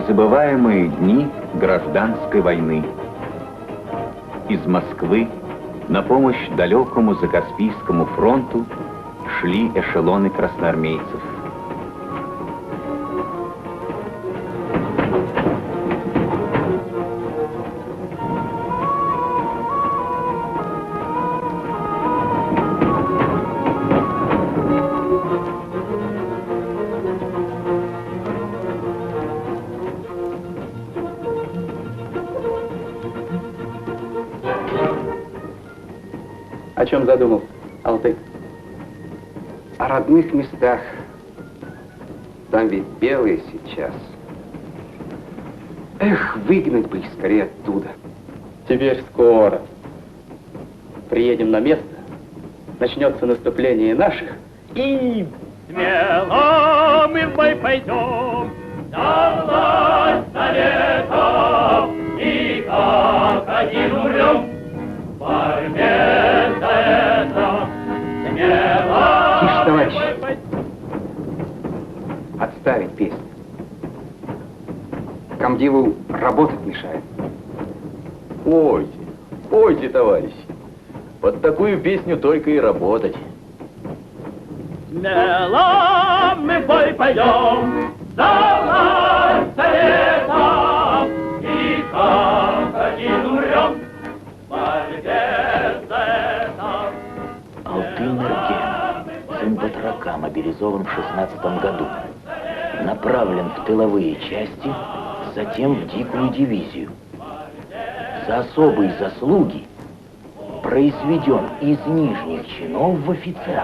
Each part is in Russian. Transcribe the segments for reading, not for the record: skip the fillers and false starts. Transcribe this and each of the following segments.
незабываемые дни гражданской войны. Из Москвы на помощь далекому Закаспийскому фронту шли эшелоны красноармейцев. О чем задумал, Алтай? О родных местах. Там ведь белые сейчас. Эх, выгнать бы их скорее оттуда. Теперь скоро. Приедем на место, начнется наступление наших, и... Смело мы в бой пойдем, за власть советов, и как один умрем в борьбе за это. Смело. Тише, товарищ. Отставить песню. Комдиву работать мешает. Пойте, пойте, товарищи. Под такую песню только и работать. Смело мы в бой пойдем, за власть советов, и как один умрем в борьбе за это. Алтын Эрген, сын батрака, мобилизован в 16 году. Направлен в тыловые части, затем в дикую дивизию. За особые заслуги произведен из нижних чинов в офицер.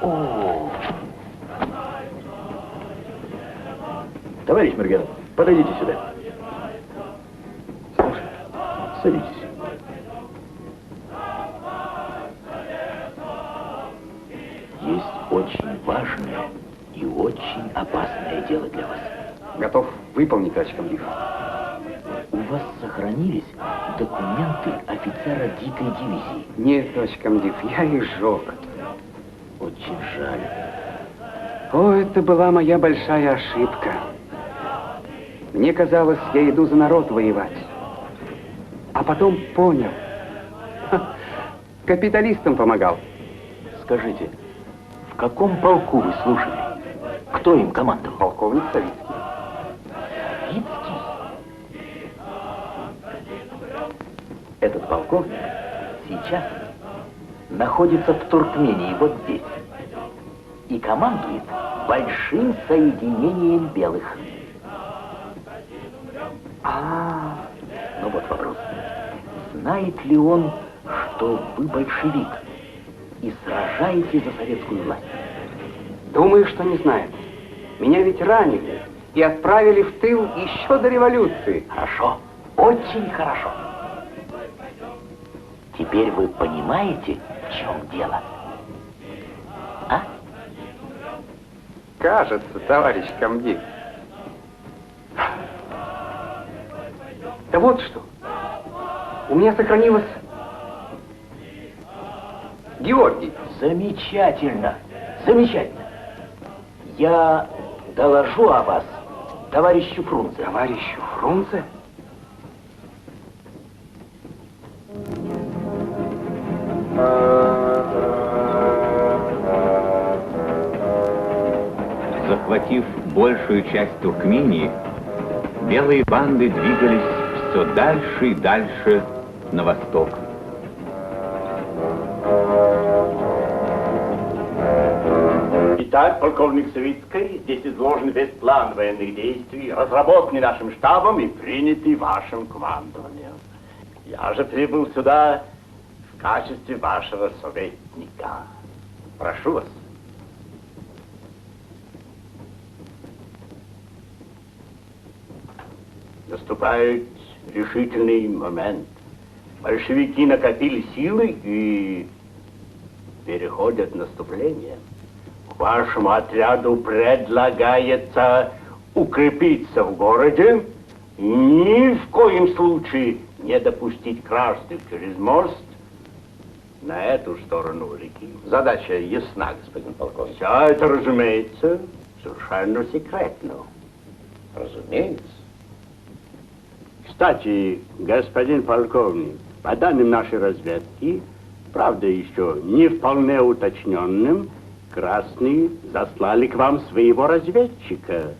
О! Товарищ Мергенов, подойдите сюда. Слушай. Садитесь. Есть очень важное и очень опасное дело для вас. Готов выполнить, товарищ комдив. У вас сохранились документы офицера дикой дивизии? Нет, товарищ комдив, я их сжег. Очень жаль. О, это была моя большая ошибка. Мне казалось, я иду за народ воевать. А потом понял. Капиталистам помогал. Скажите, в каком полку вы служили? Кто им командовал? Полковник Савицкий. Савицкий? Этот полковник сейчас находится в Туркмении, вот здесь, и командует большим соединением белых. Ну вот вопрос. Знает ли он, что вы большевик и сражаетесь за советскую власть? Думаю, что не знает. Меня ведь ранили и отправили в тыл еще до революции. Хорошо, очень хорошо. Теперь вы понимаете, в чем дело? А? Кажется, товарищ комдив. Да вот что. У меня сохранилось... Георгий. Замечательно, замечательно. Я доложу о вас товарищу Фрунзе. Товарищу Фрунзе? Захватив большую часть Туркмении, белые банды двигались все дальше и дальше на восток. Итак, полковник Савицкий, здесь изложен весь план военных действий, разработанный нашим штабом и принятый вашим командованием. Я же прибыл сюда в качестве вашего советника. Прошу вас. Наступает решительный момент. Большевики накопили силы и переходят в наступление. Вашему отряду предлагается укрепиться в городе и ни в коем случае не допустить красных через мост на эту сторону реки. Задача ясна, господин полковник. Все это, разумеется, совершенно секретно. Разумеется. Кстати, господин полковник, по данным нашей разведки, правда еще не вполне уточненным, красные заслали к вам своего разведчика.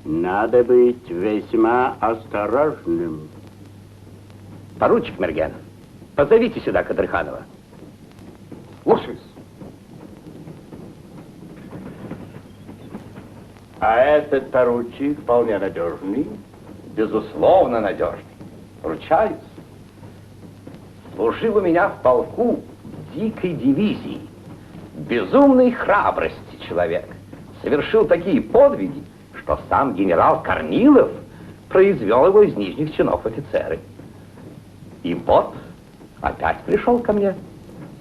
Надо быть весьма осторожным. Поручик Мерген, позовите сюда Кадрханова. Слушаюсь. А этот поручик вполне надежный? Безусловно, надежный. Ручаюсь. Служил у меня в полку дикой дивизии. Безумной храбрости человек. Совершил такие подвиги, что сам генерал Корнилов произвел его из нижних чинов офицеры. И вот опять пришел ко мне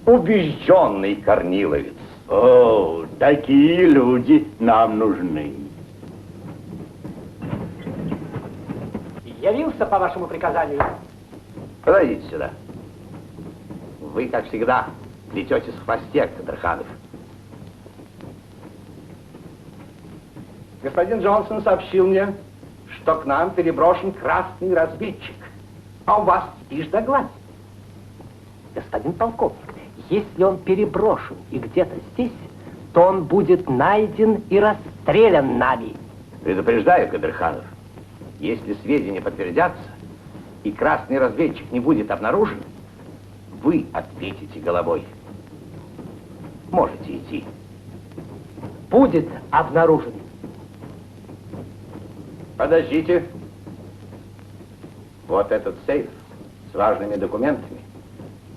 убежденный корниловец. О, такие люди нам нужны. Явился по вашему приказанию. Подойдите сюда. Вы, как всегда, плететесь в хвосте, Кадрханов. Господин Джонсон сообщил мне, что к нам переброшен красный разведчик, а у вас ишь да гладь. Господин полковник, если он переброшен и где-то здесь, то он будет найден и расстрелян нами. Предупреждаю, Кадрханов, если сведения подтвердятся и красный разведчик не будет обнаружен, вы ответите головой. Можете идти. Будет обнаружен. Подождите. Вот этот сейф с важными документами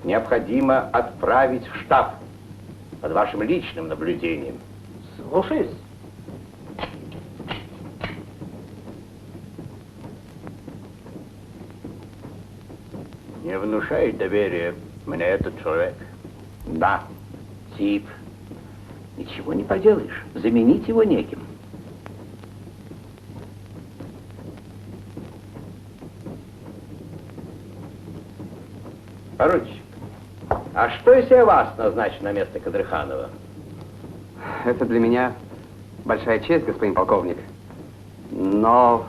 необходимо отправить в штаб под вашим личным наблюдением. Слушаюсь. Не внушает доверия мне этот человек. Да, тип. Ничего не поделаешь. Заменить его неким. Поручик, а что, если я вас назначу на место Кадрханова? Это для меня большая честь, господин полковник. Но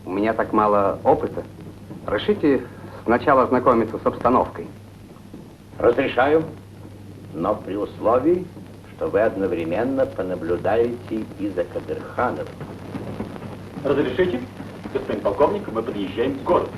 у меня так мало опыта. Разрешите сначала ознакомиться с обстановкой. Разрешаю, но при условии, что вы одновременно понаблюдаете и за Кадрхановым. Разрешите? Господин полковник, мы подъезжаем к городу.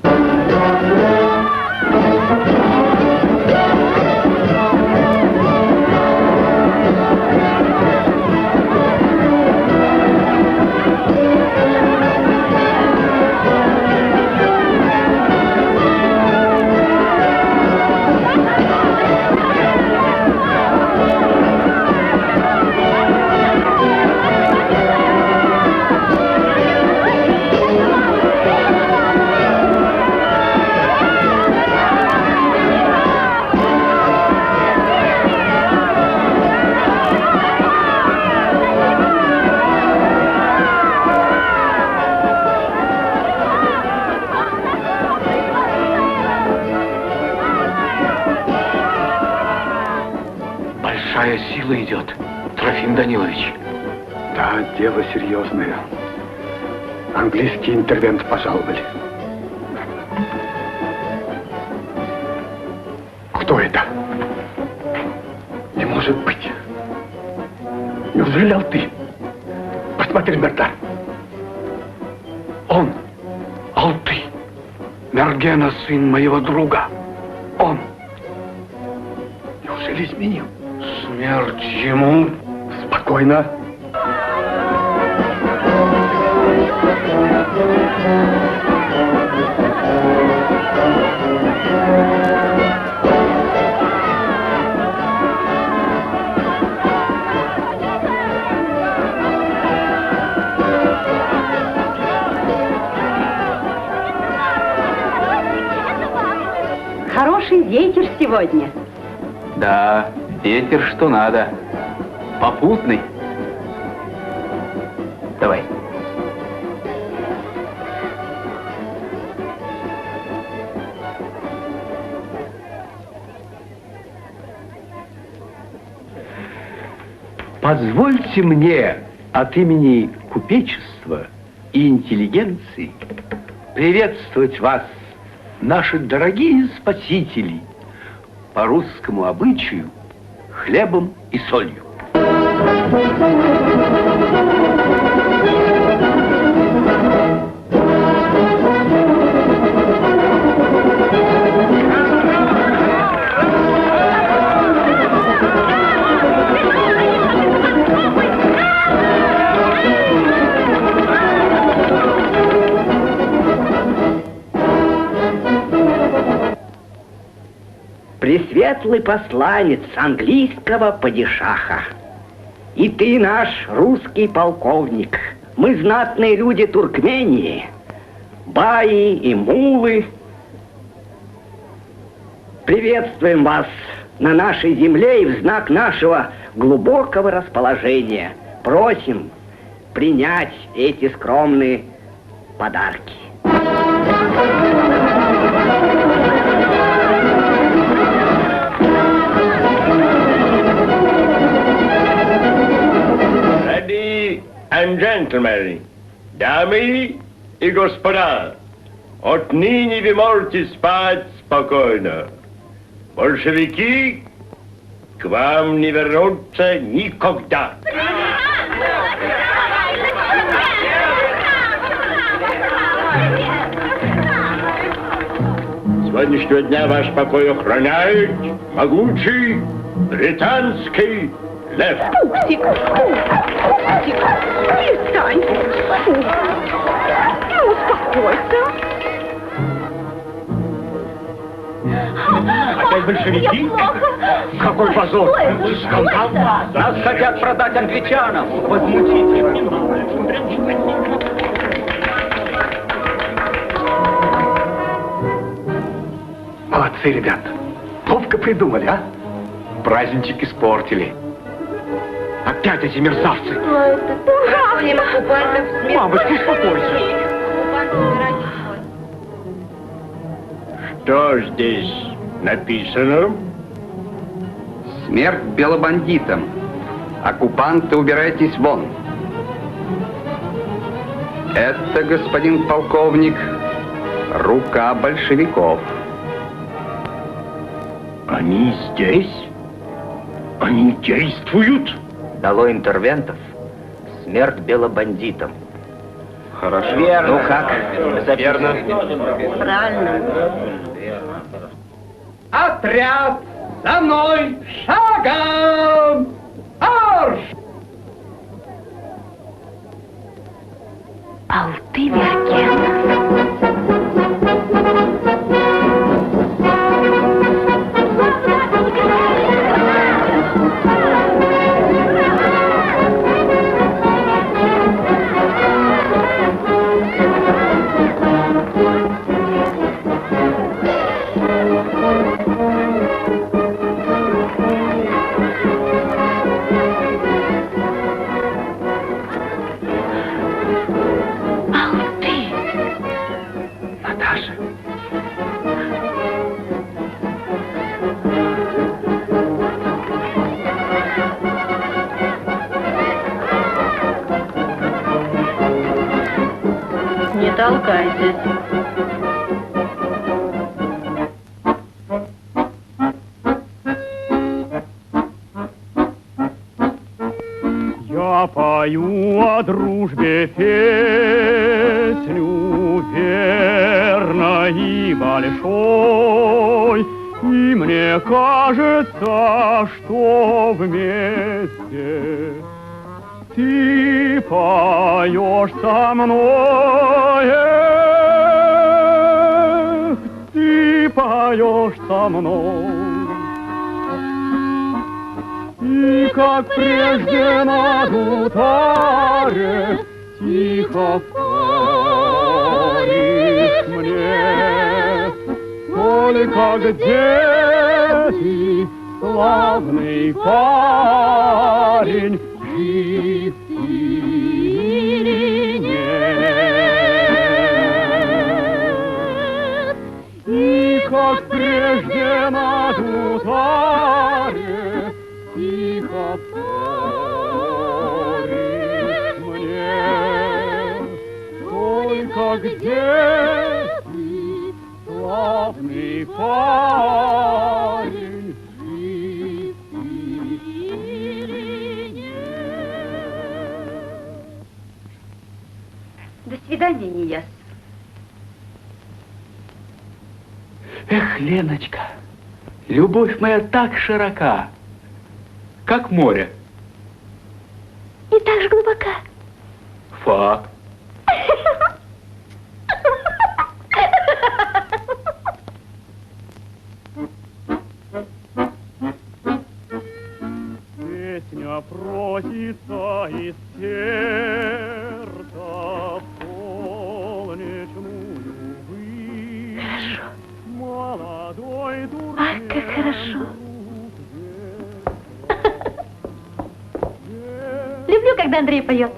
Сила идет, Трофим Данилович. Да, дело серьезное. Английские интервенты пожаловали. Кто это? Не может быть. Неужели Алты? Посмотри, Мердан. Он, Алты, Мергена, сын моего друга. Он. Неужели изменил? Смерть ему. Спокойно. Хороший ветер сегодня. Да, ветер что надо. Попутный. Давай. Позвольте мне от имени купечества и интеллигенции приветствовать вас, наши дорогие спасители, по русскому обычаю хлебом и солью. Пресветлый посланец английского падишаха. И ты наш русский полковник. Мы знатные люди Туркмении, баи и мулы. Приветствуем вас на нашей земле и в знак нашего глубокого расположения просим принять эти скромные подарки. And gentlemen, дамы и господа, отныне вы можете спать спокойно. Большевики к вам не вернутся никогда. С сегодняшнего дня ваш покой охраняет могучий британский лев. Пупсик, Пупсик, перестань. Ну, успокойся. Опять большевики? Какой позор! Скандал! Нас хотят продать англичанам! Возмутительно! Молодцы, ребят. Ловко придумали, а? Праздничек испортили. Опять эти мерзавцы. Мамочка, успокойся. Что здесь написано? Смерть белобандитам. Оккупанты, убирайтесь вон. Это, господин полковник, рука большевиков. Они здесь? Они действуют? Дало интервентов. Смерть белобандитам. Хорошо. Верно. Ну как? Верно. Правильно. Отряд! За мной! Шагом! Марш! Алты Мергена. Не толкайтесь. Я пою о дружбе песню верной и большой, и мне кажется, что вместе ты поешь со мной, ты поешь со мной. И как прежде на гутаре тихо вторишь мне, только где ты, славный парень, жив или нет? И как прежде на гутаре тихо вторишь мне, Но где ты, славный парень, жив ты или нет? До свидания, Нияс. Эх, Леночка, любовь моя так широка, как море. И так же глубока. Факт. Песня просится из сердца в солнечную высь. Хорошо. Молодой дурак. Ах, как хорошо. Люблю, когда Андрей поет.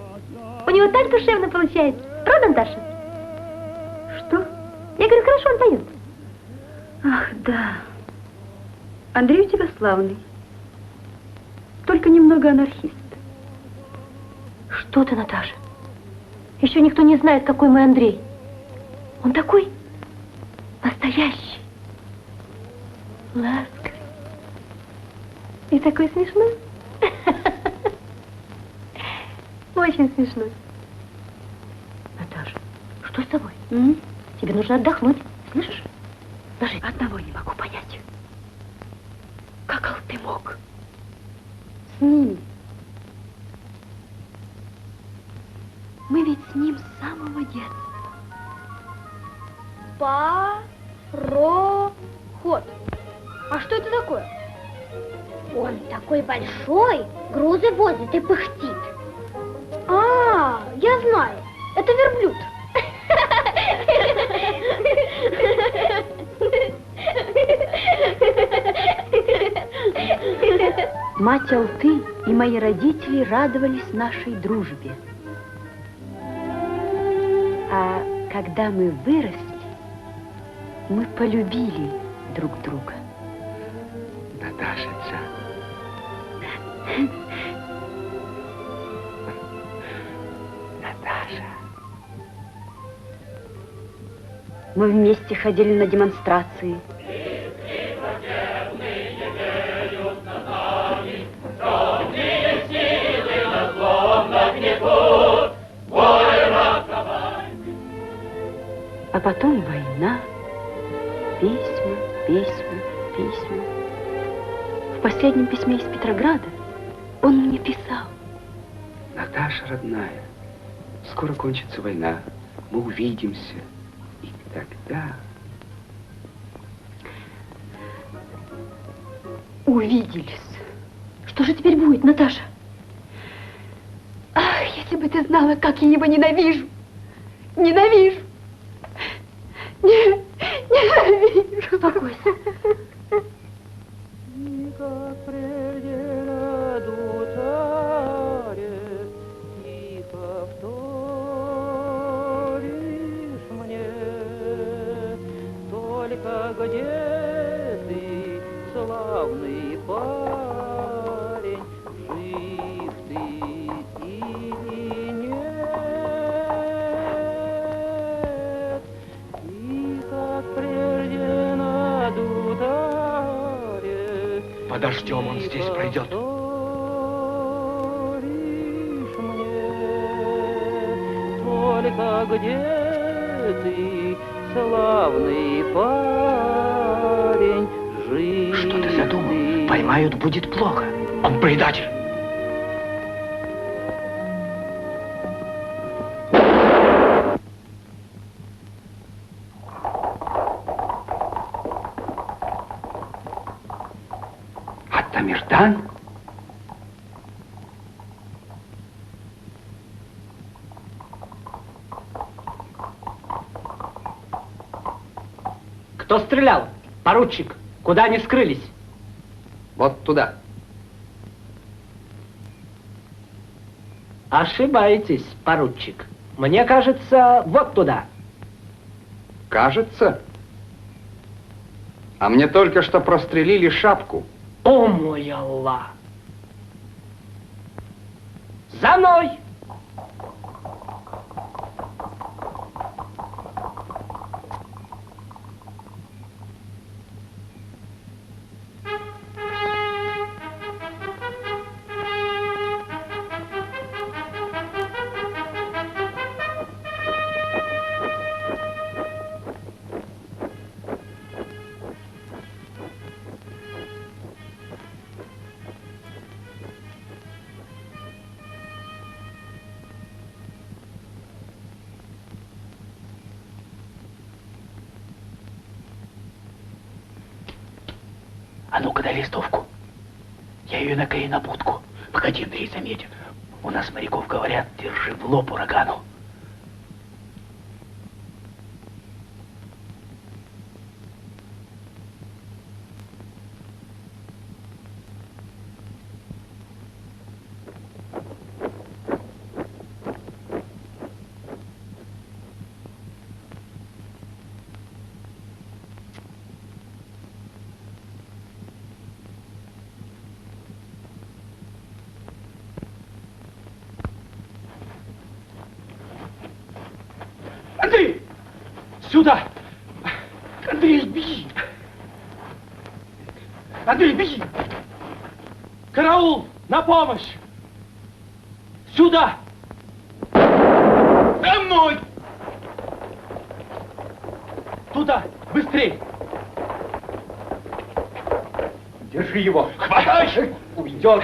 У него так душевно получается. Правда, Наташа? Что? Я говорю, хорошо он поет. Ах, да. Андрей у тебя славный. Только немного анархист. Что ты, Наташа? Еще никто не знает, какой мой Андрей. Он такой настоящий, ласковый и такой смешной. Очень смешной. Наташа, что с тобой? Тебе нужно отдохнуть, слышишь? Даже одного не могу понять. Как ты мог с ними? Мы ведь с ним с самого детства. Пароход. А что это такое? Он такой большой, грузы возит и пыхтит. А, я знаю, это верблюд. Мать Алты и мои родители радовались нашей дружбе. А когда мы выросли, мы полюбили друг друга. Наташица. Наташа. Мы вместе ходили на демонстрации. А потом война, письма, письма, письма. В последнем письме из Петрограда он мне писал. Наташа, родная, скоро кончится война, мы увидимся, и тогда... Увиделись. Что же теперь будет, Наташа? Ах, если бы ты знала, как я его ненавижу. Ненавижу. Ненавижу. Успокойся. Где ты, славный парень, жив ты или нет? И как прежде над ударе. Подождем, он здесь пройдет. Только где ты, славный парень, жив. Что ты задумал? Поймают, будет плохо. Он предатель. Аттамирдан? Кто стрелял? Поручик, куда они скрылись? Вот туда. Ошибаетесь, поручик. Мне кажется, вот туда. Кажется? А мне только что прострелили шапку. О, мой Аллах! За мной! А ну-ка дай листовку. Я ее наклею на будку. Погоди, Андрей заметит. У нас моряков говорят, держи в лоб урагану. Андрей! Сюда! Андрей, беги! Андрей, беги! Караул! На помощь! Сюда! За мной! Туда! Быстрей! Держи его! Хватай! Уйдет!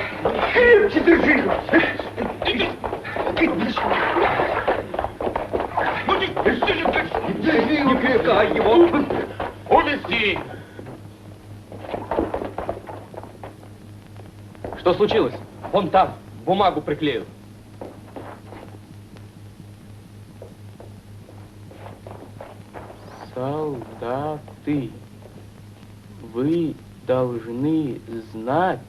Крепче держи его! Не крепкай его! Увести! Что случилось? Вон там, бумагу приклеил. Солдаты, вы должны знать,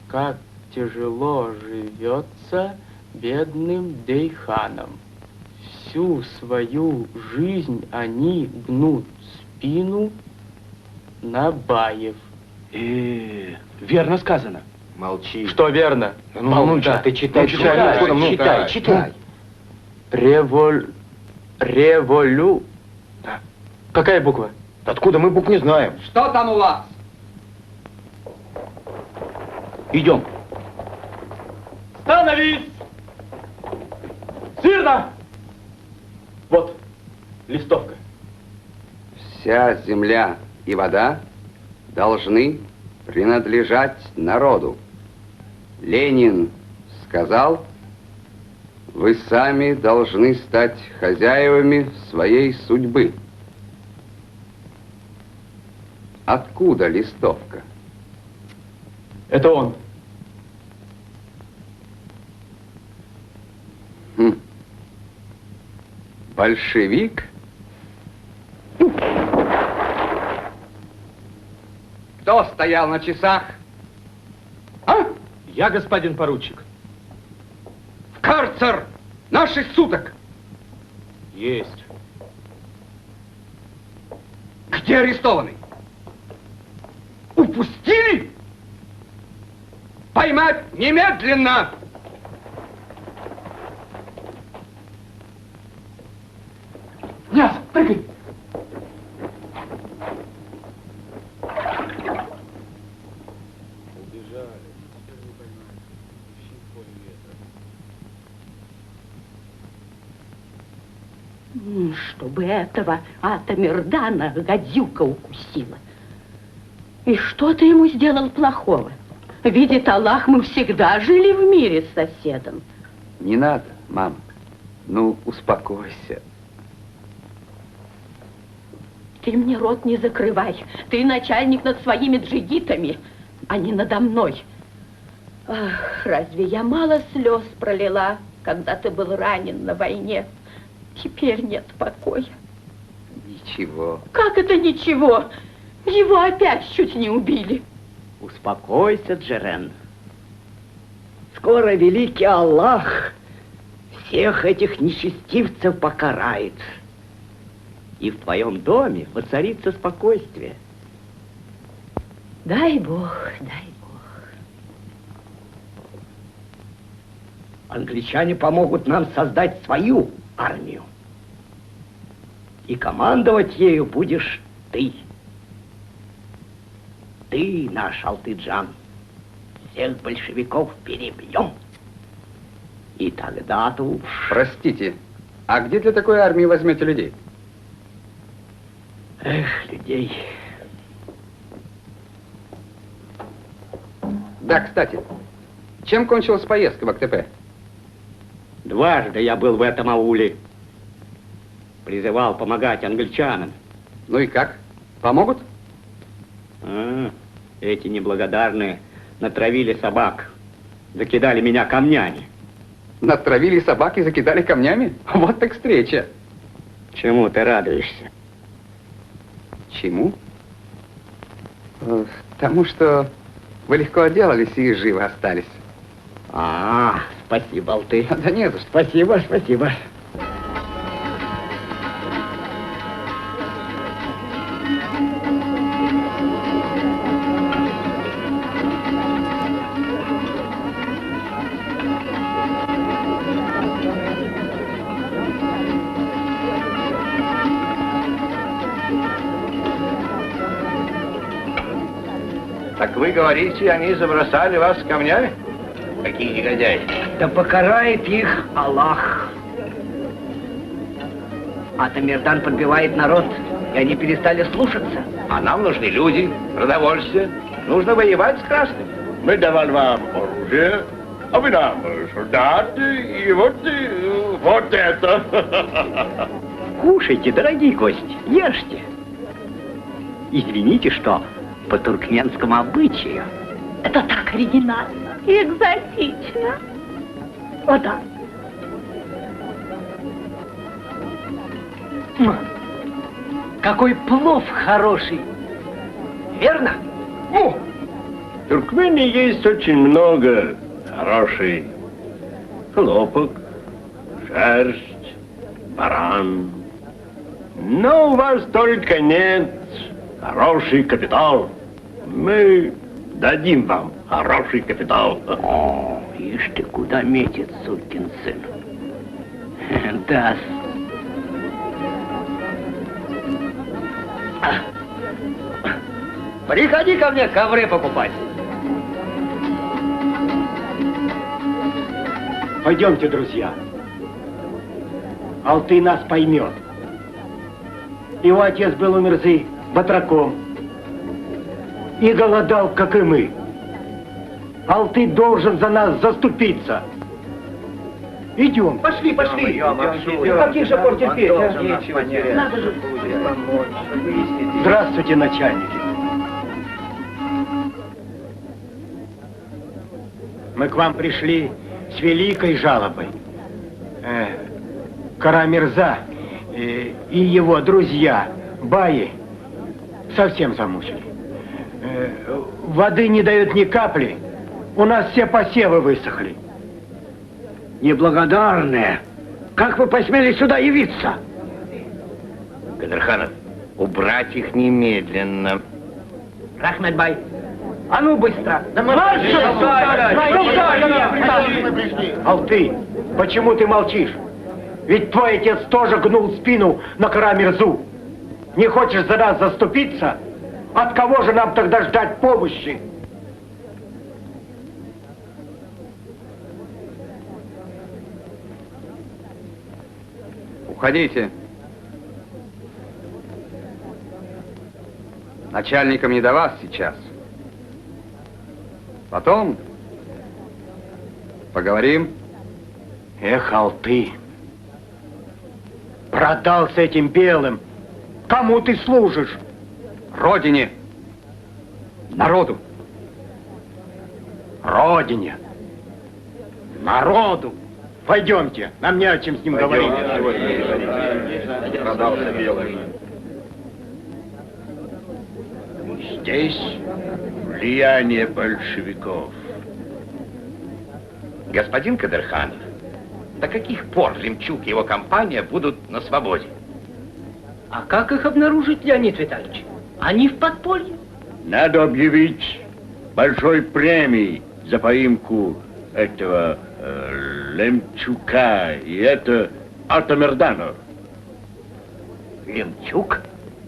как тяжело живется бедным дейханам. Всю свою жизнь они гнут спину на баев. Верно сказано. Молчи. Что верно? Ну-ка, ты читай, читай. Револю. Какая буква? Откуда мы букв не знаем? Что там у вас? Идем. Становись! Смирно! Вот, листовка. Вся земля и вода должны принадлежать народу. Ленин сказал, вы сами должны стать хозяевами своей судьбы. Откуда листовка? Это он. Большевик? Кто стоял на часах? А? Я, господин поручик. В карцер! На 6 суток! Есть. Где арестованный? Упустили? Поймать немедленно! Князь, прыгай! Чтобы этого Атамирдана гадюка укусила. И что ты ему сделал плохого? Видит Аллах, мы всегда жили в мире с соседом. Не надо, мама. Ну, успокойся. Ты мне рот не закрывай. Ты начальник над своими джигитами, а не надо мной. Ах, разве я мало слез пролила, когда ты был ранен на войне? Теперь нет покоя. Ничего. Как это ничего? Его опять чуть не убили. Успокойся, Джерен. Скоро великий Аллах всех этих нечестивцев покарает. И в твоем доме воцарится спокойствие. Дай Бог, дай Бог. Англичане помогут нам создать свою армию. И командовать ею будешь ты. Ты наш Алтыджан. Всех большевиков перебьем. И тогда-то уж... Простите, а где для такой армии возьмете людей? Эх, людей. Да, кстати, чем кончилась поездка в АКТП? Дважды я был в этом ауле. Призывал помогать англичанам. Ну и как? Помогут? Эти неблагодарные натравили собак, закидали меня камнями. Натравили собак и закидали камнями? Вот так встреча. Чему ты радуешься? Чему? Тому, что вы легко отделались и живы остались. Спасибо, Алты. Да не за что. Спасибо, спасибо. Так вы говорите, они забросали вас камнями? Какие негодяи? Да покарает их Аллах. Атамирдан подбивает народ, и они перестали слушаться. А нам нужны люди, продовольствие. Нужно воевать с красными. Мы давали вам оружие, а вы нам солдаты, и вот это. Кушайте, дорогие гости, ешьте. Извините, что по туркменскому обычаю. Это так оригинально и экзотично. О, да. Какой плов хороший. Верно? В Туркмении есть очень много хороший хлопок, шерсть, баран. Но у вас только нет хороший капитал. Мы дадим вам хороший капитал. О, ишь ты, куда метит, сукин сын. Даст. Приходи ко мне ковры покупать. Пойдемте, друзья. Алты нас поймет. Его отец был у Мирзы батраком и голодал, как и мы. Алты должен за нас заступиться. Идем. Пошли. Какие же пор терпеть, а? Надо же помочь. Здравствуйте, начальники. Мы к вам пришли с великой жалобой. Кара Мирза и его друзья, баи, совсем замучили. Воды не дают ни капли. У нас все посевы высохли. Неблагодарные! Как вы посмели сюда явиться? Кадырханов, убрать их немедленно. Рахметбай, а ну быстро! Алты, почему ты молчишь? Ведь твой отец тоже гнул спину на Кара Мирзу. Не хочешь за нас заступиться? От кого же нам тогда ждать помощи? Уходите. Начальникам не до вас сейчас. Потом поговорим. Эх, Алты, продался этим белым. Кому ты служишь? Родине. Народу. Родине. Народу. Пойдемте, нам не о чем с ним говорить. Продался белый. Здесь влияние большевиков. Господин Кадырханов, до каких пор Лемчук и его компания будут на свободе? А как их обнаружить, Леонид Витальевич? Они в подполье. Надо объявить большой премией за поимку этого Лемчука, и это Атамирдана. Лемчук?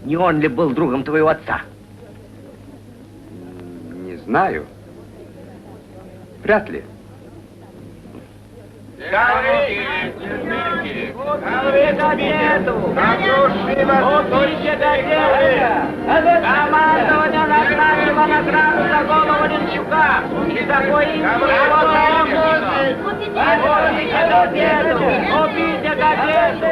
Не он ли был другом твоего отца? Не знаю. Вряд ли. Командование назначило награду за голову Лемчука. И такой убийте газету.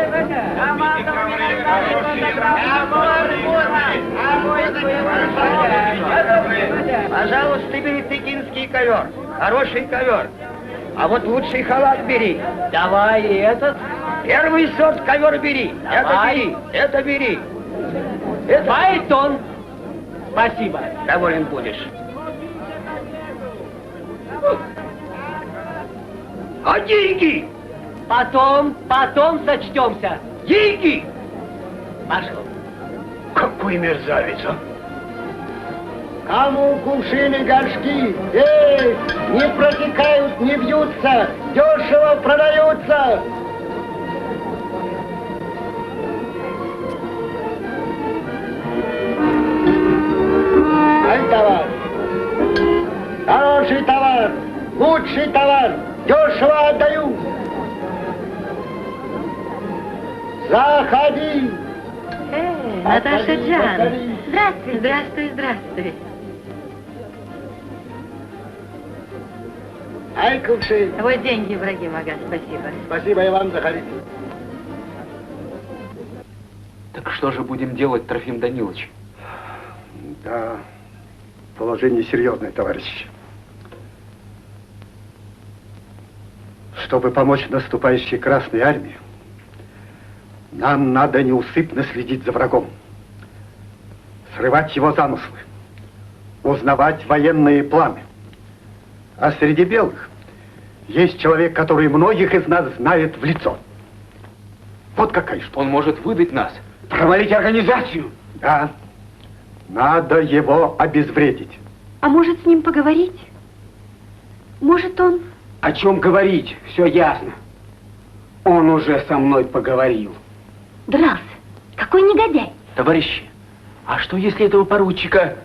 Командование назначило награду за голову Лемчука. Пожалуйста, бери пекинский ковер. Хороший ковер. А вот лучший халат бери. Давай и этот. Первый сорт ковер бери. Давай. Это бери. Это Байтон. Спасибо. доволен будешь. А деньги? Потом сочтемся. Деньги? Пошел. Какой мерзавец, а? Кому кувшины, горшки? Эй, не протекают, не бьются, дешево продаются. Ай, товар. Хороший товар, лучший товар, дешево отдаю. Заходи. Наташа Джан. Здравствуй. Здравствуй, здравствуй. Ай, кувшин. Вот деньги, Ибрагим ага, спасибо. Спасибо и вам, заходите. Так что же будем делать, Трофим Данилович? Да, положение серьезное, товарищи. Чтобы помочь наступающей Красной Армии, нам надо неусыпно следить за врагом, срывать его замыслы, узнавать военные планы. А среди белых есть человек, который многих из нас знает в лицо. Вот какая штука. Он может выдать нас. Провалить организацию? Да. Надо его обезвредить. А может, с ним поговорить? Может, он... О чем говорить? Все ясно. Он уже со мной поговорил. Дрался. Какой негодяй. Товарищи, а что если этого поручика...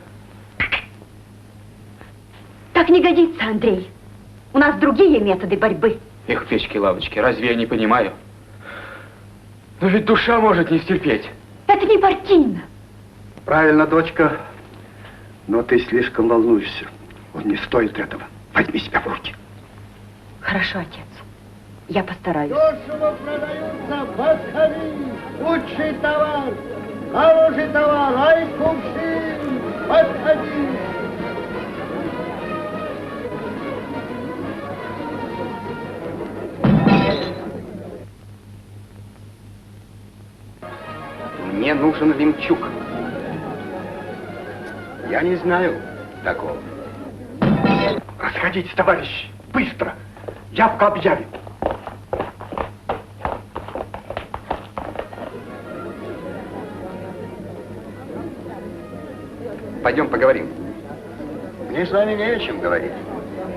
Так не годится, Андрей. У нас другие методы борьбы. Эх, печки-лавочки, разве я не понимаю? Но ведь душа может не стерпеть. Это не партийно. Правильно, дочка. Но ты слишком волнуешься. Он не стоит этого. Возьми себя в руки. Хорошо, отец. Я постараюсь. Дешево продаются, подходи. Лучший товар, хороший товар, ай, кувшин, подходи. Мне нужен Лемчук. Я не знаю такого. Расходитесь, товарищи, быстро. Явка объявит. Пойдем поговорим. Мне с вами не о чем говорить.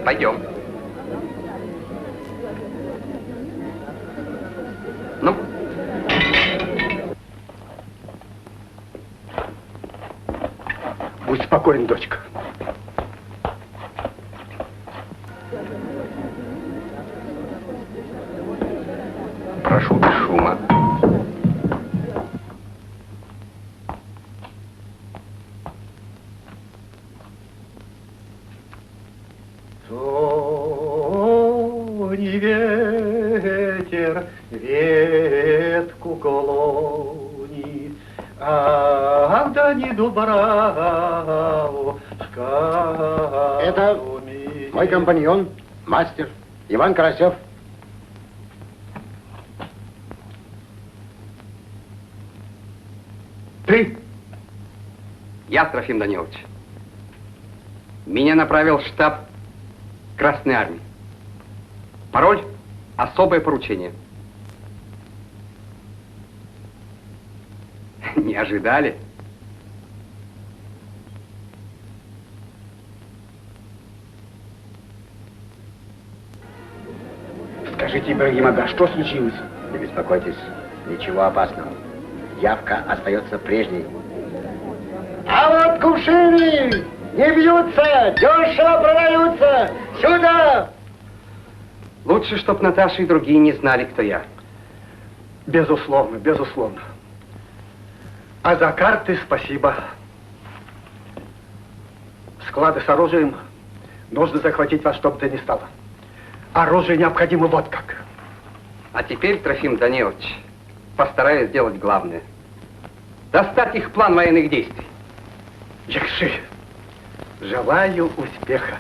Пойдем. Ну? Будь спокоен, дочка. Прошу без шума. Сонный ветер ветку клонит, а да не дубраву. Это мой компаньон, мастер Иван Карасев. Ты? Я, Трофим Данилович. Меня направил в штаб Красной Армии. Пароль — особое поручение. Не ожидали? Скажите, Ибрагим ага, что случилось? Не беспокойтесь, ничего опасного. Явка остается прежней. А вот кувшины не бьются, дешево продаются. Сюда! Лучше, чтоб Наташа и другие не знали, кто я. Безусловно, безусловно. А за карты спасибо. Склады с оружием нужно захватить во что бы то ни стало. Оружие необходимо вот как. А теперь, Трофим Данилович, постараюсь сделать главное. Достать их план военных действий. Якши, желаю успеха.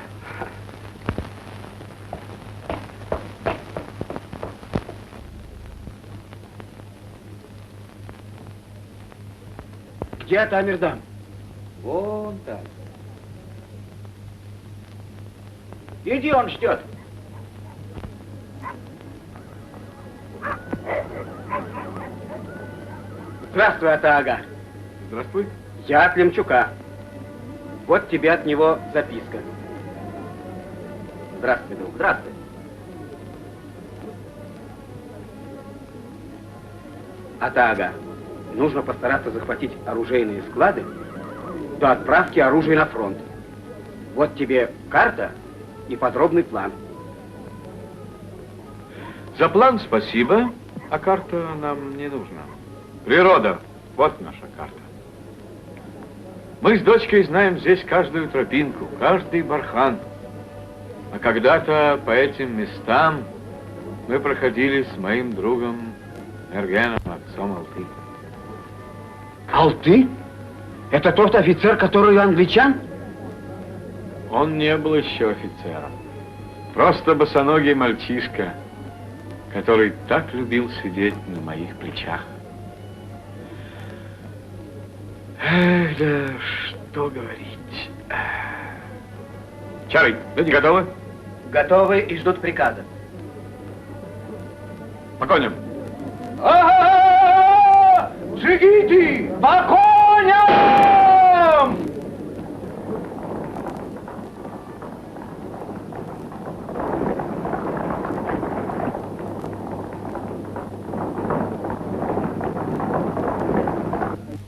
Где Тамирдан? Вон там. Иди, он ждет. Здравствуй, Ата-ага. Здравствуй. Я от Лемчука. Вот тебе от него записка. Здравствуй, друг. Здравствуй. Ата-ага, нужно постараться захватить оружейные склады до отправки оружия на фронт. Вот тебе карта и подробный план. За план спасибо, а карта нам не нужна. Природа, вот наша карта. Мы с дочкой знаем здесь каждую тропинку, каждый бархан. А когда-то по этим местам мы проходили с моим другом Эргеном, отцом Алты. Алты? Это тот офицер, который у англичан? Он не был еще офицером. Просто босоногий мальчишка, который так любил сидеть на моих плечах. Эх, да что говорить. Чары, люди готовы? Готовы и ждут приказа. По коням. Джигиты, по коням!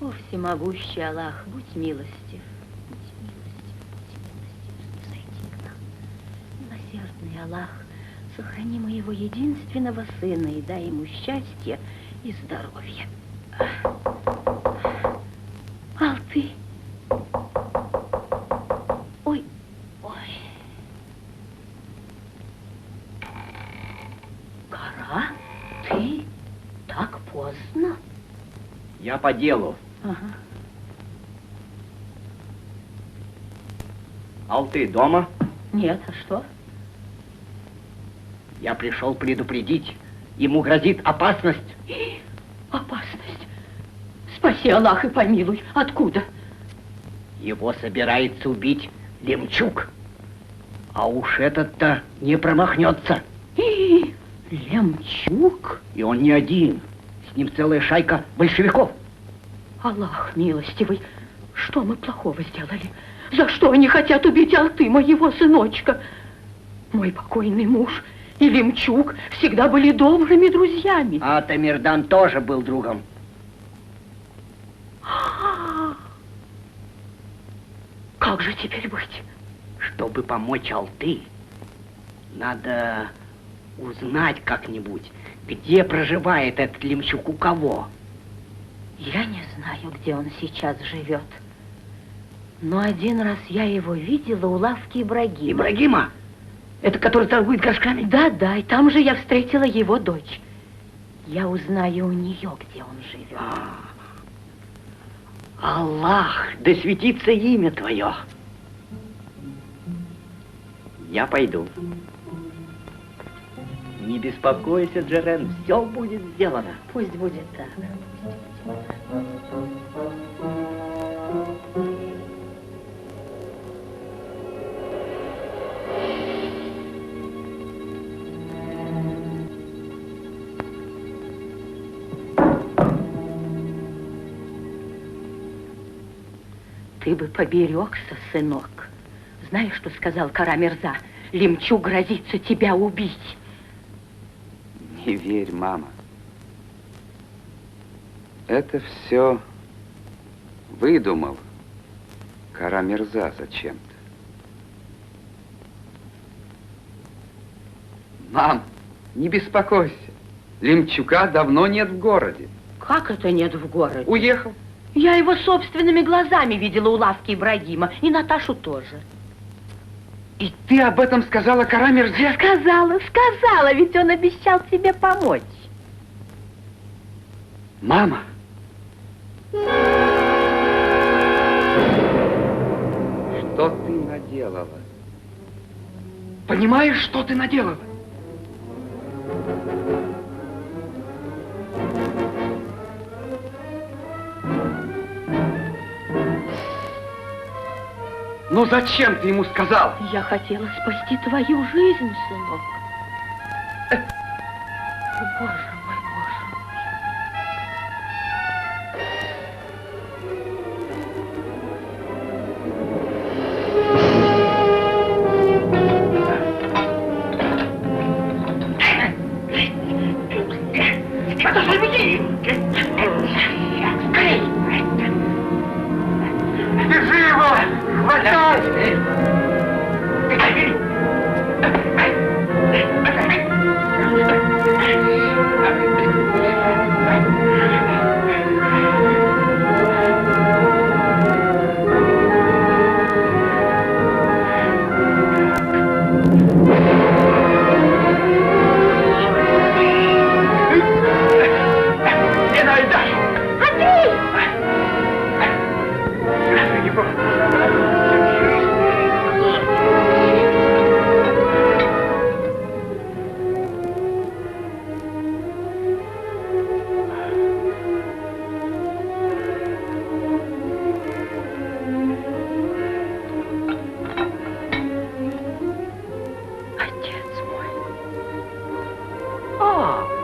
О, всемогущий Аллах, будь милостив. Зайди к нам. Милосердный Аллах, сохрани моего единственного сына и дай ему счастье и здоровье. Алты. Ой, ой. Кара, ты так поздно? Я по делу. Ага. Алты дома? Нет, а что? Я пришел предупредить. Ему грозит опасность. Опасность? Спаси, Аллах, и помилуй. Откуда? Его собирается убить Лемчук. А уж этот-то не промахнется. Лемчук? И он не один. С ним целая шайка большевиков. Аллах милостивый, что мы плохого сделали? За что они хотят убить Алты, моего сыночка? Мой покойный муж и Лемчук всегда были добрыми друзьями. А Тамирдан тоже был другом. Как же теперь быть? Чтобы помочь Алты, надо узнать как-нибудь, где проживает этот Лемчук, у кого. Я не знаю, где он сейчас живет. Но один раз я его видела у лавки Ибрагима. Ибрагима? Это который торгует горшками? Да, да, и там же я встретила его дочь. Я узнаю у нее, где он живет. Аллах, да светится имя твое. Я пойду. Не беспокойся, Джерен, все будет сделано. Пусть будет так. Ты бы поберегся, сынок. Знаешь, что сказал Кара Мирза? Лемчук грозится тебя убить. Не верь, мама. Это все выдумал Кара Мирза зачем-то. Мам, не беспокойся. Лемчука давно нет в городе. Как это нет в городе? Уехал. Я его собственными глазами видела у лавки Ибрагима, и Наташу тоже. И ты об этом сказала Кара Мирзе? Сказала, ведь он обещал тебе помочь. Мама. Что ты наделала? Понимаешь, что ты наделала? Ну зачем ты ему сказал? Я хотела спасти твою жизнь, сынок. Боже мой, боже мой. Держи его! Хватай!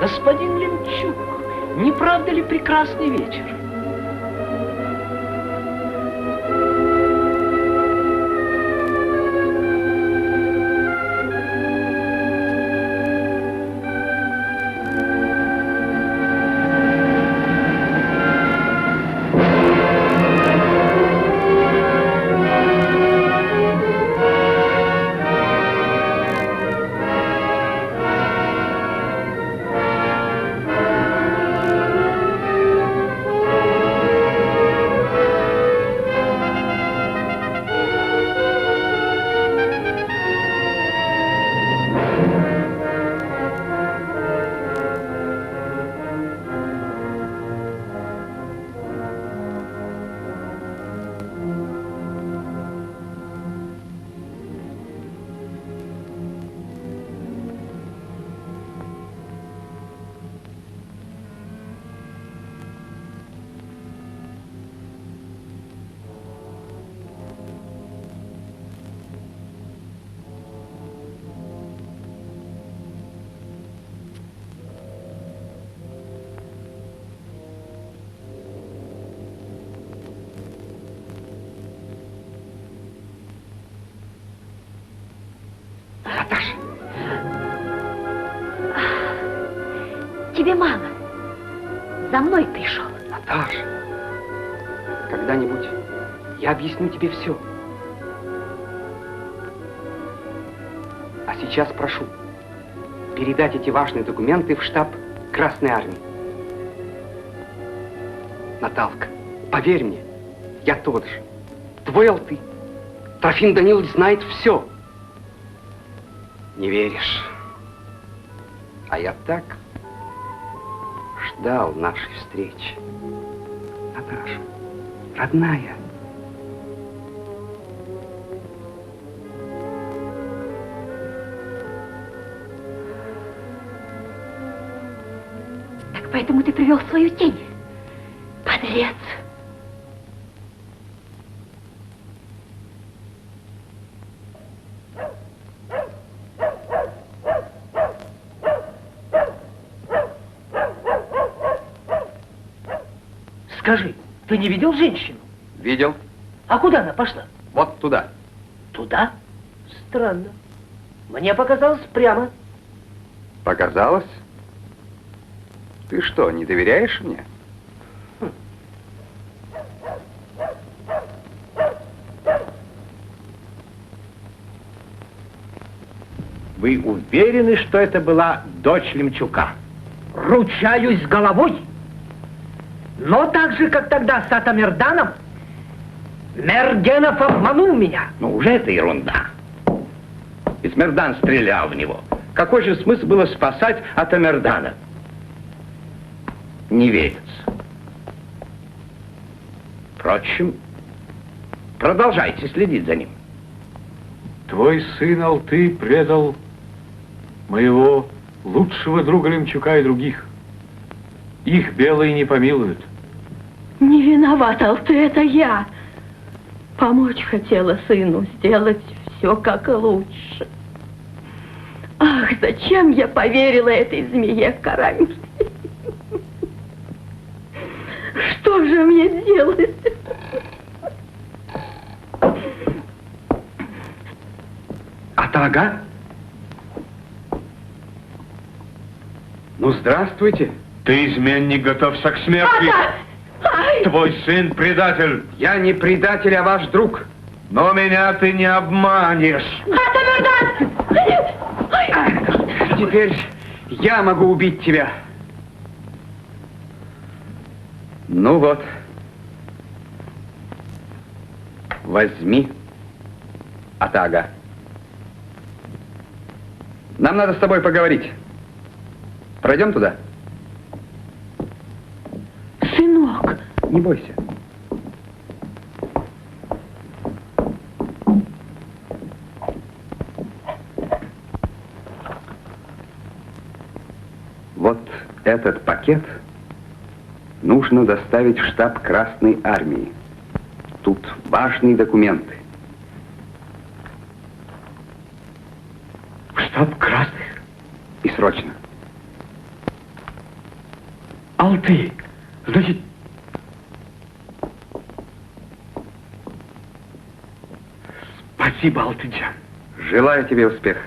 Господин Лемчук, не правда ли прекрасный вечер? Наташа! Тебе мало. За мной пришел. Наташа, когда-нибудь я объясню тебе все. А сейчас прошу передать эти важные документы в штаб Красной Армии. Наталка, поверь мне, я тот же. Твой Алты. Трофим Данилович знает все. Не веришь? А я так ждал нашей встречи. Наташа, родная. Так поэтому ты привел свою тень. Подлец. Скажи, ты не видел женщину? Видел. А куда она пошла? Вот туда. Туда? Странно. Мне показалось прямо. Показалось? Ты что, не доверяешь мне? Вы уверены, что это была дочь Лемчука? Ручаюсь головой. Но так же, как тогда с Атамерданом, Мергенов обманул меня. Ну, уже это ерунда. Ведь Мердан стрелял в него. Какой же смысл было спасать Атамердана? Не верится. Впрочем, продолжайте следить за ним. твой сын Алты предал моего лучшего друга Лемчука и других. Их белые не помилуют. Не виноват, Алты, это я. Помочь хотела сыну, сделать все как лучше. Ах, зачем я поверила этой змее Карамель? Что же мне делать? Атага? Ну, здравствуйте. Ты, изменник, готовься к смерти. Твой сын предатель. Я не предатель, а ваш друг. Но меня ты не обманешь. Теперь я могу убить тебя. Ну вот. Возьми, Атага. Нам надо с тобой поговорить. Пройдем туда? Сынок. Не бойся. Вот этот пакет нужно доставить в штаб Красной Армии. Тут важные документы. В штаб Красных? И срочно. Алты, значит... Спасибо, Алтыджан. Желаю тебе успеха.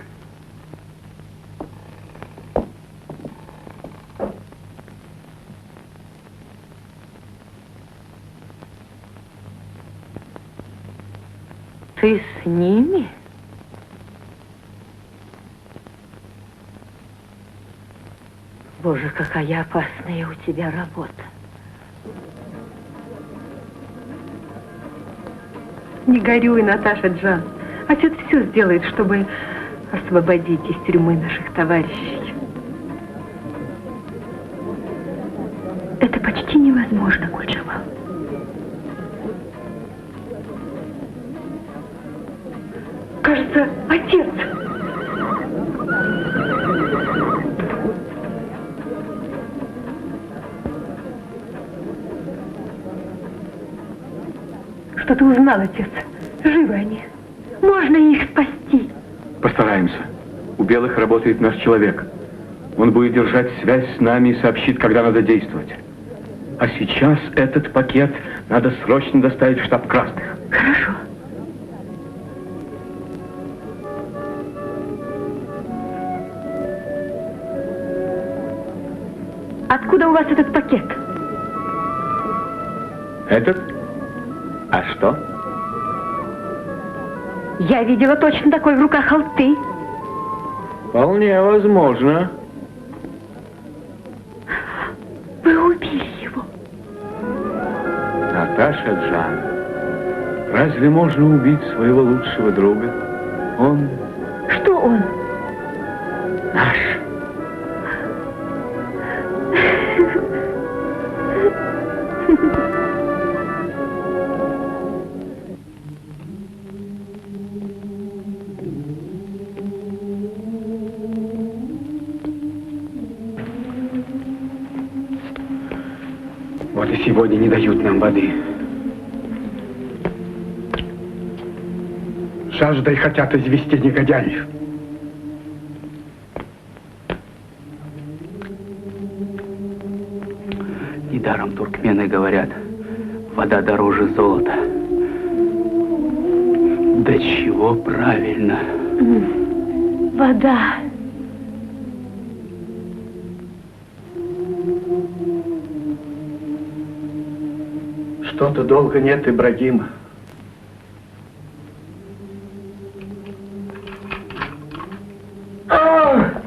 Ты с ними? Боже, какая опасная у тебя работа. Не горюй, Наташа Джан. Отец все сделает, чтобы освободить из тюрьмы наших товарищей. Это почти невозможно, Гульджамал. Кажется, отец. Что ты узнал, отец? Живы они. Можно их спасти. Постараемся. У белых работает наш человек. Он будет держать связь с нами и сообщит, когда надо действовать. А сейчас этот пакет надо срочно доставить в штаб Красных. Хорошо. Откуда у вас этот пакет? Этот? А что? Я видела точно такой в руках Алты. Вполне возможно. Вы убили его. Наташа Джан, разве можно убить своего лучшего друга? Он... Что он? Наш. Вот и сегодня не дают нам воды. Жаждой хотят извести негодяев. Недаром туркмены говорят, вода дороже золота. Да чего правильно. Вода. Что-то долго нет Ибрагима.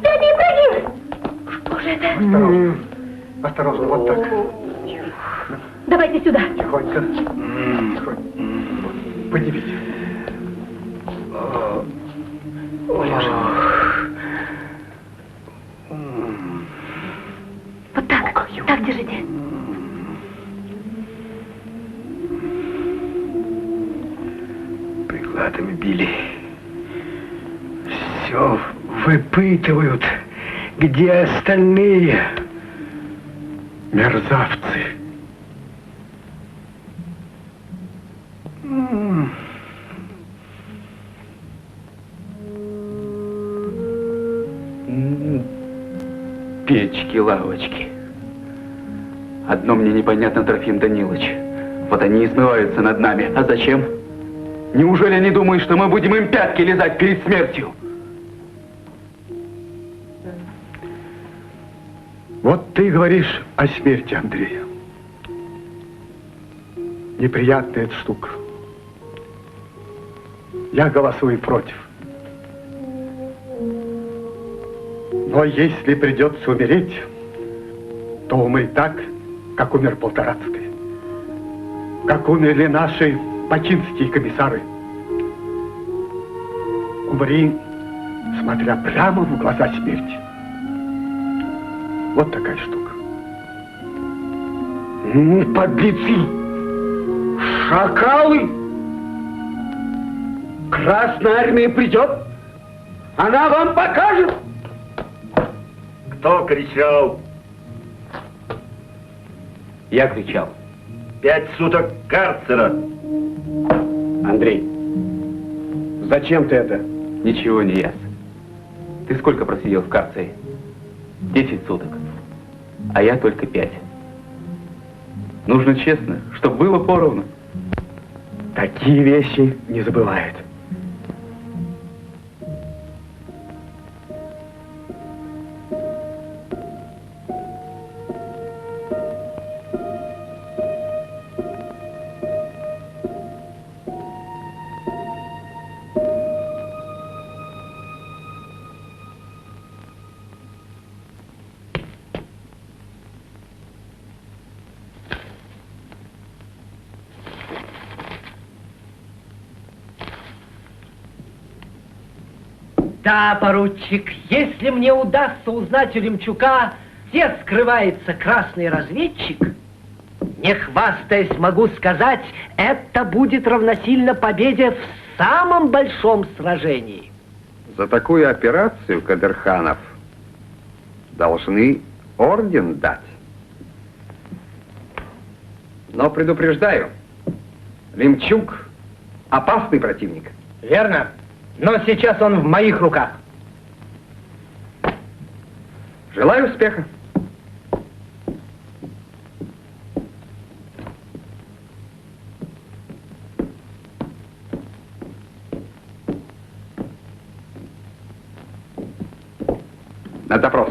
Дядя Ибрагим! Что же это? Осторожно. Осторожно, вот так. Давайте сюда. Тихонько. Тихонько. Поднимите. Вот так. Так держите. Прикладами били. Все выпытывают, где остальные мерзавцы. Печки, лавочки. Одно мне непонятно, Трофим Данилович. Вот они и смываются над нами. А зачем? Неужели они думают, что мы будем им пятки лизать перед смертью? Вот ты говоришь о смерти, Андрей. Неприятная эта штука. Я голосую против. Но если придется умереть, то умри так, как умер Полторацкий. Как умерли наши бачинские комиссары. Умри, смотря прямо в глаза смерти. Вот такая штука. Подлецы! Шакалы! Красная армия придет, она вам покажет! Кто кричал? Я кричал. 5 суток карцера. Андрей, зачем ты это? Ничего не ясно. Ты сколько просидел в карцере? 10 суток. А я только 5. Нужно честно, чтобы было поровну. Такие вещи не забывают. Да, поручик, если мне удастся узнать у Ремчука, где скрывается красный разведчик, не хвастаясь, могу сказать, это будет равносильно победе в самом большом сражении. За такую операцию, Кадырханов, должны орден дать. Но предупреждаю, Ремчук опасный противник. Верно. Но сейчас он в моих руках. Желаю успеха. На допрос.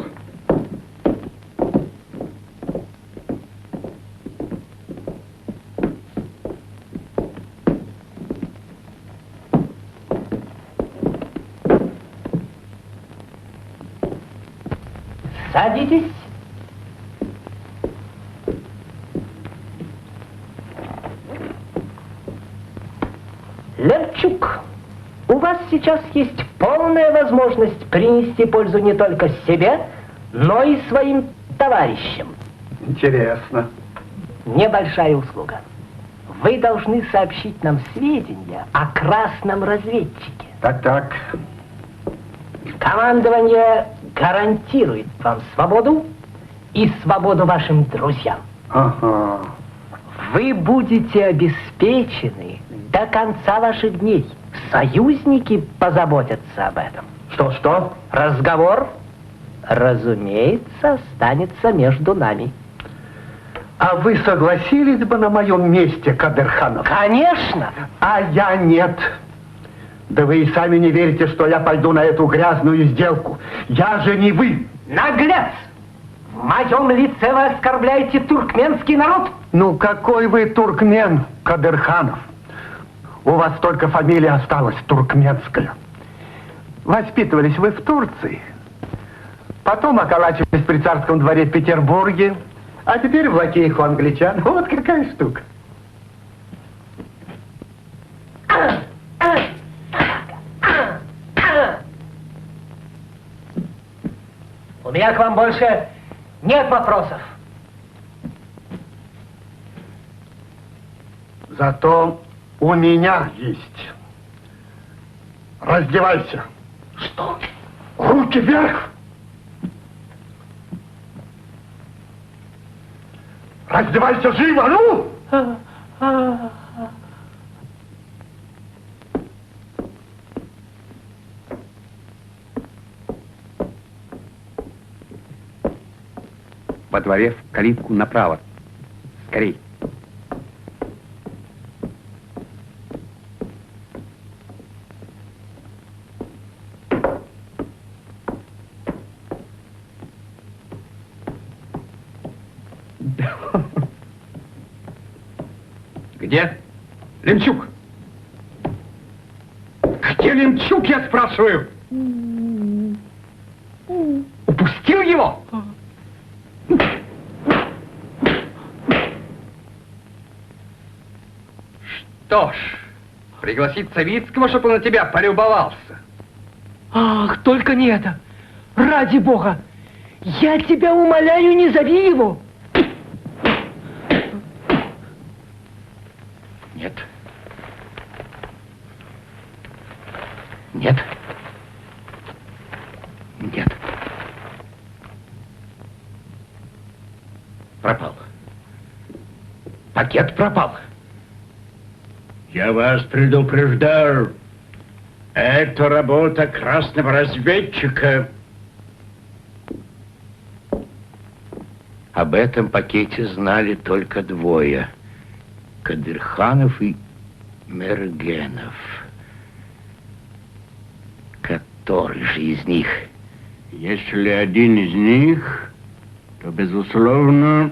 Садитесь. Левчук, у вас сейчас есть полная возможность принести пользу не только себе, но и своим товарищам. Интересно. Небольшая услуга. Вы должны сообщить нам сведения о красном разведчике. Так. Командование гарантирует вам свободу и свободу вашим друзьям. Ага. Вы будете обеспечены до конца ваших дней. Союзники позаботятся об этом. Что? Разговор, разумеется, останется между нами. А вы согласились бы на моем месте, Кадырханов? Конечно! А я нет. Да вы и сами не верите, что я пойду на эту грязную сделку. Я же не вы. Наглец! В моем лице вы оскорбляете туркменский народ? Ну какой вы туркмен, Кадырханов? У вас только фамилия осталась туркменская. Воспитывались вы в Турции. Потом околачивались при царском дворе в Петербурге. А теперь в лакеях у англичан. Вот какая штука. У меня к вам больше нет вопросов. Зато у меня есть. Раздевайся. Что? Руки вверх! Раздевайся живо, ну! Во дворе в калитку направо. Скорей. Где? Лемчук! Где Лемчук, я спрашиваю? Упустил его? Что ж, пригласить Савицкого, чтобы он на тебя полюбовался. Ах, только не это! Ради Бога! Я тебя умоляю, не зови его! Нет. Нет. Нет. Пропал. Пакет пропал. Я вас предупреждал. Это работа красного разведчика. Об этом пакете знали только двое. Кадырханов и Мергенов. Который же из них? Если один из них, то, безусловно...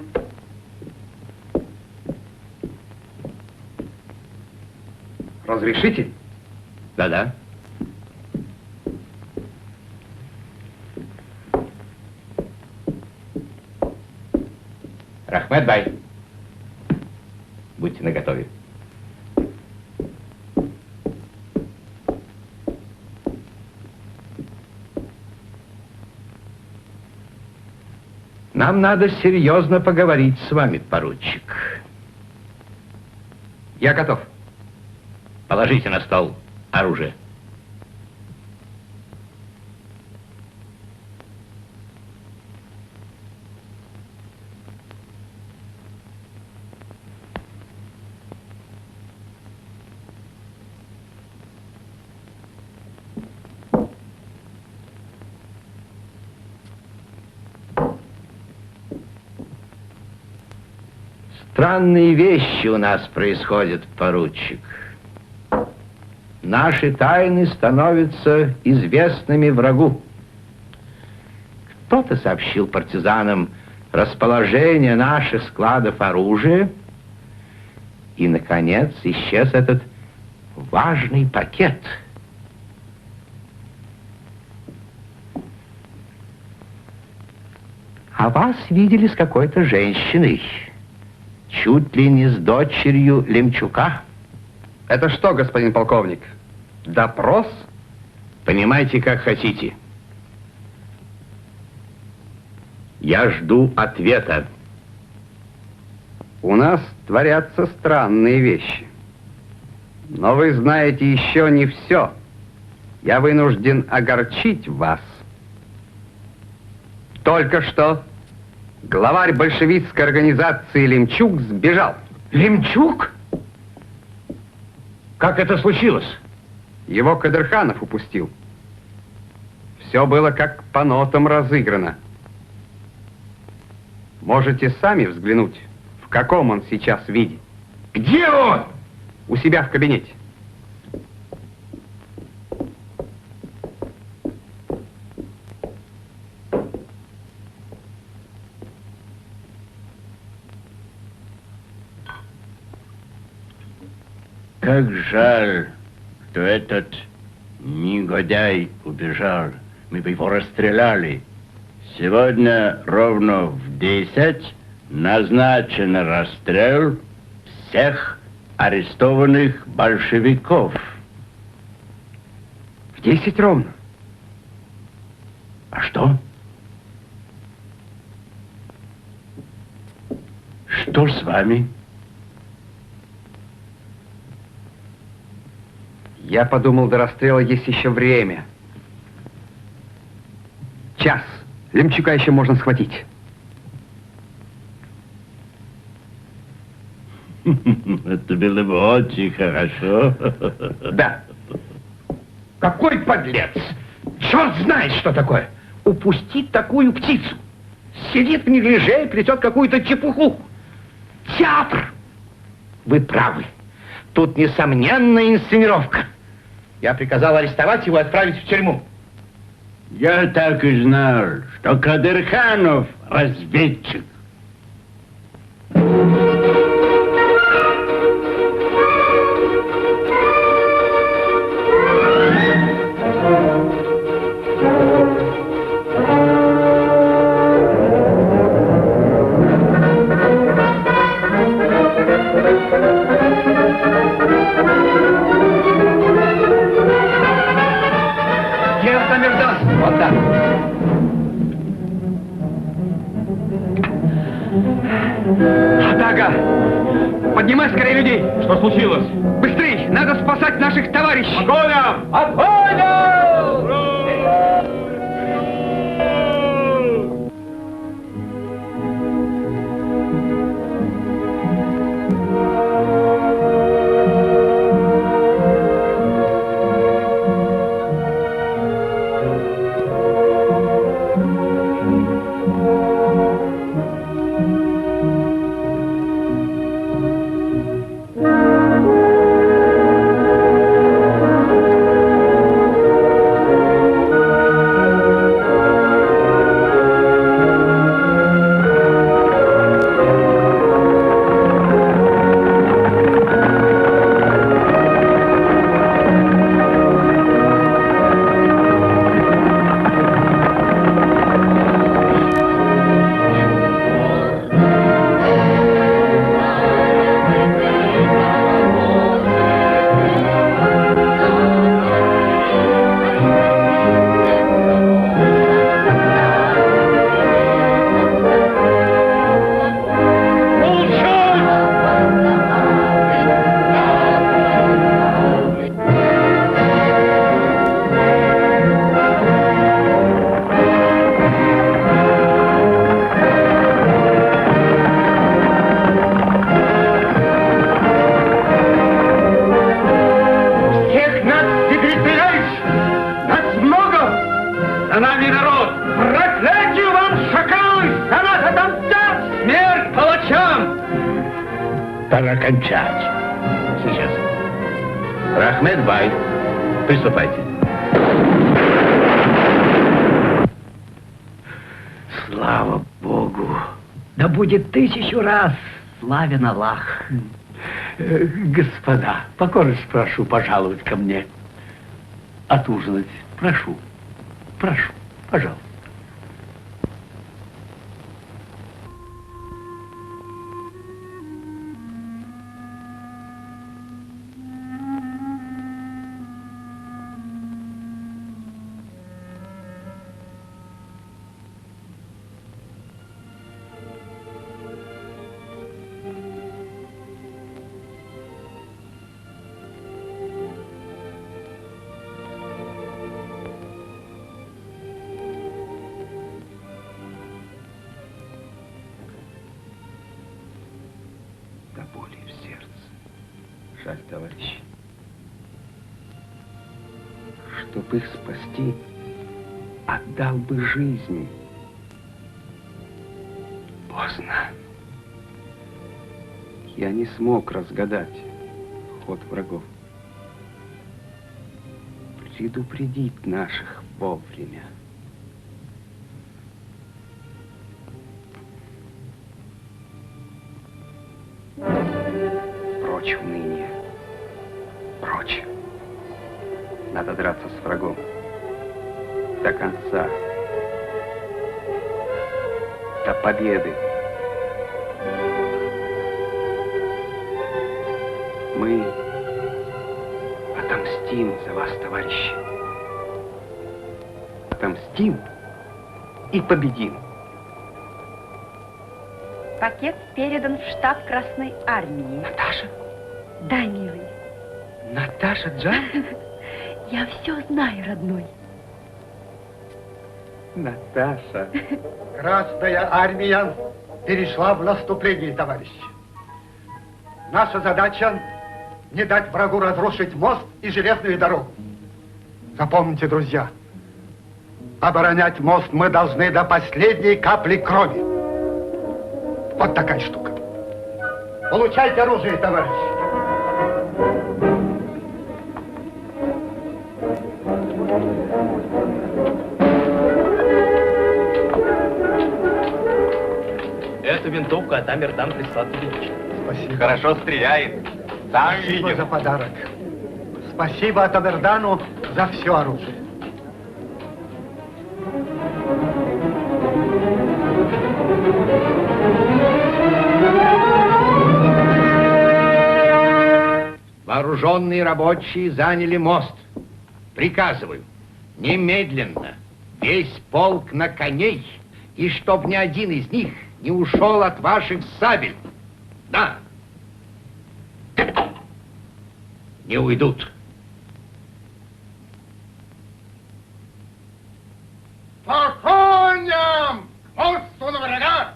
Разрешите? Да-да. Рахмет бай. Будьте наготове. Нам надо серьезно поговорить с вами, поручик. Я готов. Положите на стол оружие. Странные вещи у нас происходят, поручик. Наши тайны становятся известными врагу. Кто-то сообщил партизанам расположение наших складов оружия, и, наконец, исчез этот важный пакет. А вас видели с какой-то женщиной, чуть ли не с дочерью Лемчука. Это что, господин полковник? Допрос? Понимаете, как хотите. Я жду ответа. У нас творятся странные вещи. Но вы знаете еще не все. Я вынужден огорчить вас. Только что главарь большевистской организации Лемчук сбежал. Лемчук? Как это случилось? Его Кадырханов упустил. Все было как по нотам разыграно. Можете сами взглянуть, в каком он сейчас виде. Где он? У себя в кабинете. Как жаль, что этот негодяй убежал. Мы бы его расстреляли. Сегодня ровно в 10 назначен расстрел всех арестованных большевиков. В 10 ровно. А что? Что с вами? Я подумал, до расстрела есть еще время. Час. Лемчука еще можно схватить. Это было бы очень хорошо. Да. Какой подлец! Черт знает, что такое! Упустить такую птицу! Сидит в неглиже и плетет какую-то чепуху. Театр! Вы правы. Тут несомненная инсценировка. Я приказал арестовать его и отправить в тюрьму. Я так и знал, что Кадырханов разведчик. Вот так. Атака! Поднимай скорее людей! Что случилось? Быстрей! Надо спасать наших товарищей! Огонь! Огонь! Пора кончать. Сейчас. Рахмет бай. Приступайте. Слава Богу. Да будет 1000 раз славен Аллах. Господа, покорность прошу пожаловать ко мне. Отужинать. Прошу. Прошу. Пожалуйста. Боли в сердце. Жаль, товарищи. Чтоб их спасти, отдал бы жизнь. Поздно. Я не смог разгадать ход врагов. Предупредить наших вовремя. Прочь уныние. Прочь. Надо драться с врагом. До конца. До победы. Мы отомстим за вас, товарищи. Отомстим и победим. Пакет передан в штаб Красной Армии. Наташа? Да, милый. Наташа Джан? Я все знаю, родной. Наташа. Красная армия перешла в наступление, товарищи. Наша задача — не дать врагу разрушить мост и железную дорогу. Запомните, друзья, оборонять мост мы должны до последней капли крови. Вот такая штука. Получайте оружие, товарищи. Это винтовка от Амирдан Прислатович. Спасибо. Хорошо стреляет. Сам Спасибо видел. за подарок. Спасибо Атамердану за все оружие. Вооруженные рабочие заняли мост. Приказываю, немедленно весь полк на коней, и чтоб ни один из них не ушел от ваших сабель. Да. Не уйдут. По коням! Мосту на врага!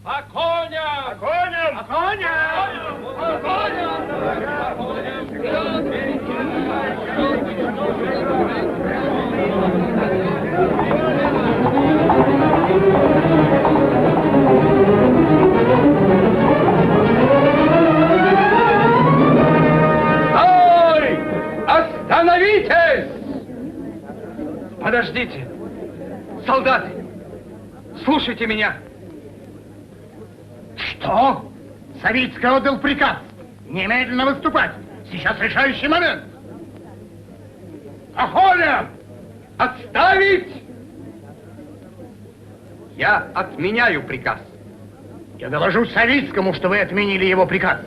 По коням! По коням! По коням! По Стой! Остановитесь! Подождите! Солдаты! Слушайте меня! Что? Савицкий отдал приказ немедленно выступать. Сейчас решающий момент. Охоля! Отставить! Я отменяю приказ. Я доложу Савицкому, что вы отменили его приказ.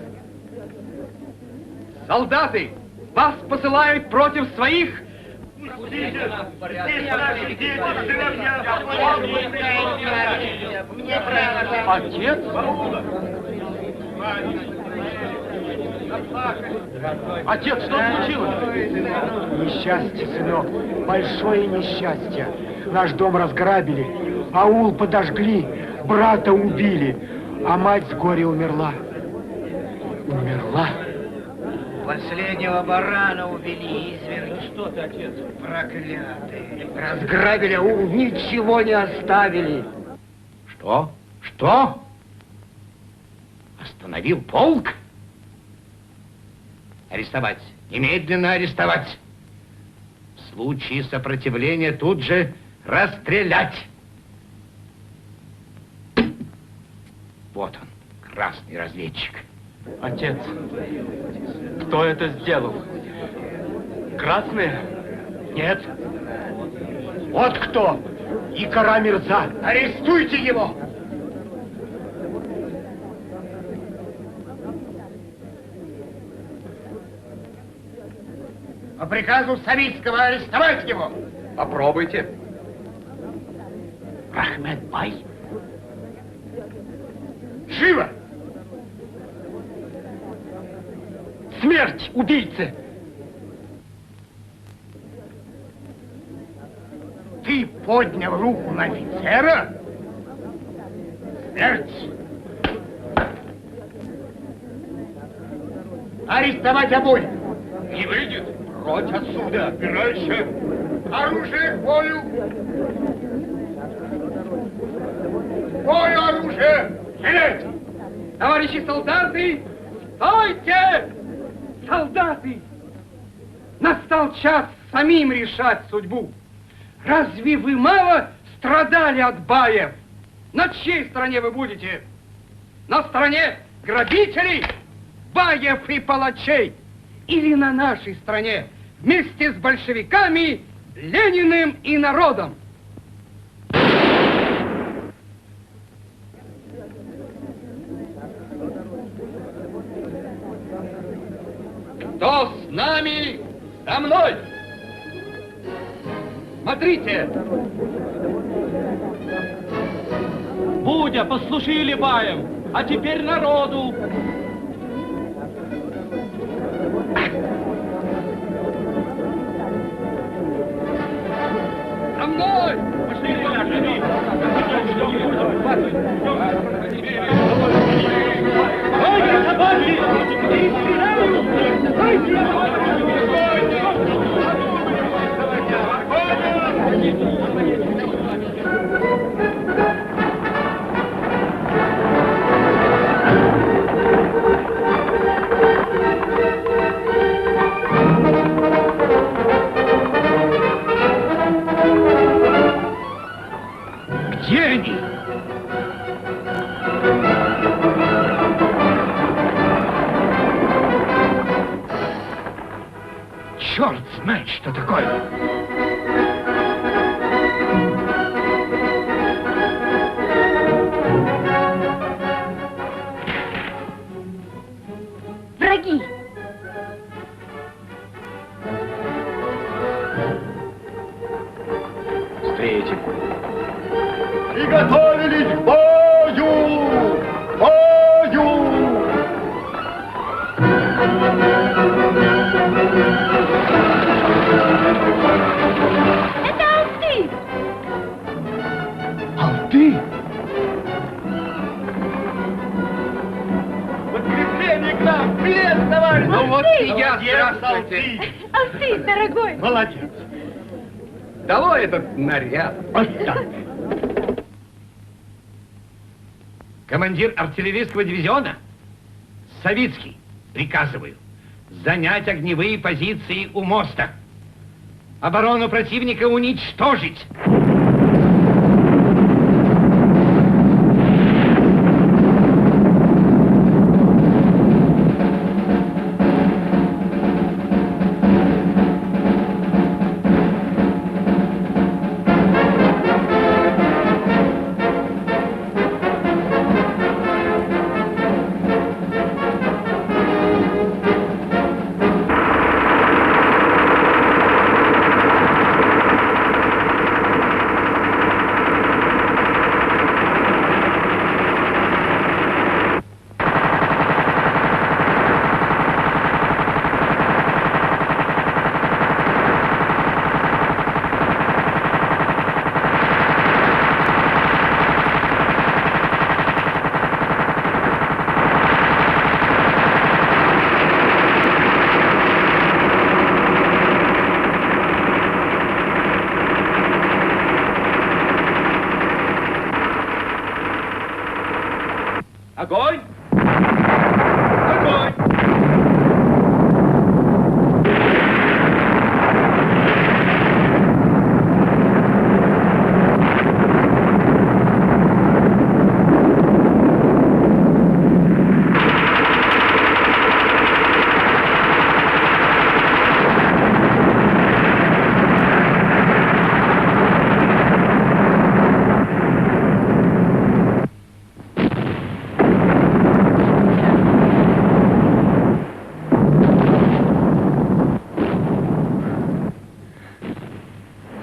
Солдаты, вас посылают против своих... Отец? Отец, что случилось? Несчастье, сынок, большое несчастье. Наш дом разграбили, аул подожгли, брата убили, а мать с горя умерла. Умерла? Последнего барана увели, изверги. Что ты, отец? Проклятые. Разграбили аул, ничего не оставили. Что? Что? Остановил полк? Арестовать. Немедленно арестовать. В случае сопротивления тут же расстрелять. Вот он, красный разведчик. Отец, кто это сделал? Красные? Нет. Вот кто. Икара Мирза. Арестуйте его. По приказу Савицкого арестовать его. Попробуйте. Рахмет-бай. Живо! Смерть убийце! Ты поднял руку на офицера? Смерть! Арестовать обоих! Не выйдет! Прочь отсюда! Опирайся! Оружие к бою! К бою оружие! Стрелять! Товарищи солдаты! Стойте! Солдаты! Настал час самим решать судьбу. Разве вы мало страдали от баев? На чьей стороне вы будете? На стороне грабителей, баев и палачей? Или на нашей стороне, вместе с большевиками, Лениным и народом? Кто с нами? За мной! Смотрите! Будя, послушали баем, а теперь народу. За мной! такое? Враги! Встретим. Приготовились к бою! Бою! Это Алты! Алты? Подкрепление к нам! Привет, товарищ! Ну вот и я, здравствуйте! Алты, дорогой! Молодец! Дало этот наряд! Командир артиллерийского дивизиона Савицкий, приказываю занять огневые позиции у моста. Оборону противника уничтожить. Огонь! Огонь!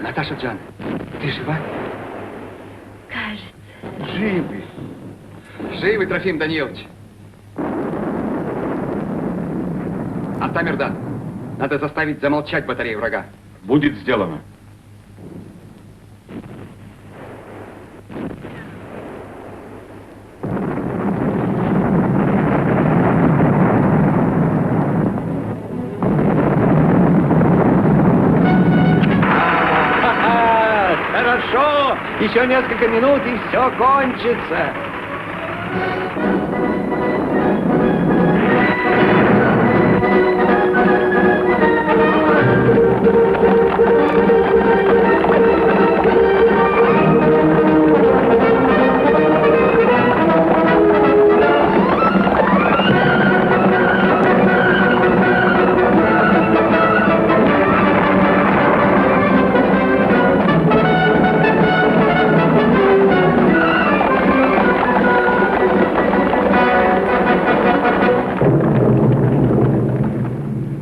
Наташа Джан, ты жива? Кажется. Живы. Живы, Трофим Данилович. Артамирдан, надо заставить замолчать батарею врага. Будет сделано. Хорошо! Еще несколько минут, и все кончится.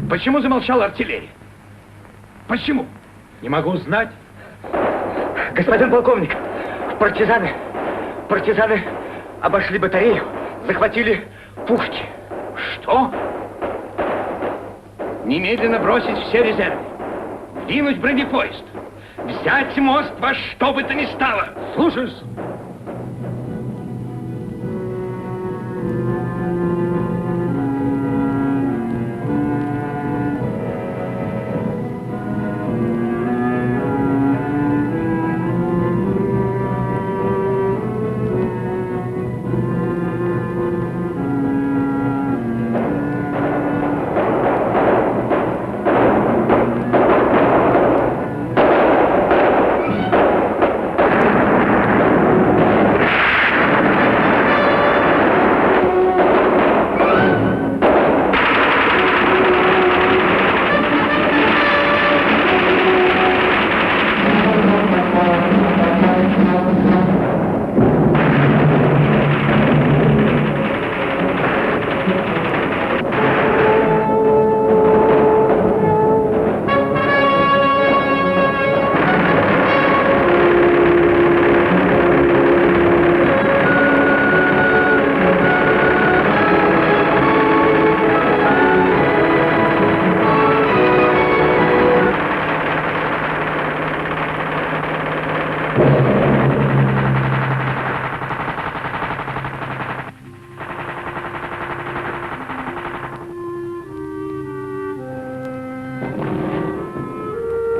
Почему замолчала артиллерия? Почему? Не могу знать. Господин полковник, партизаны обошли батарею, захватили пушки. Что? Немедленно бросить все резервы, двинуть бронепоезд, взять мост во что бы то ни стало. Слушаюсь.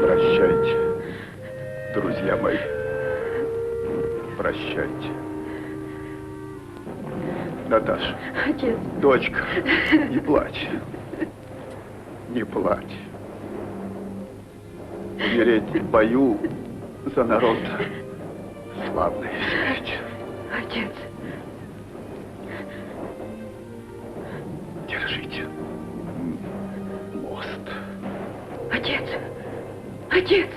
Прощайте, друзья мои. Прощайте. Наташа. Отец. Дочка, не плачь. Не плачь. Умереть в бою за народ — славная смерть. Отец. Держите мост. Отец. Отец.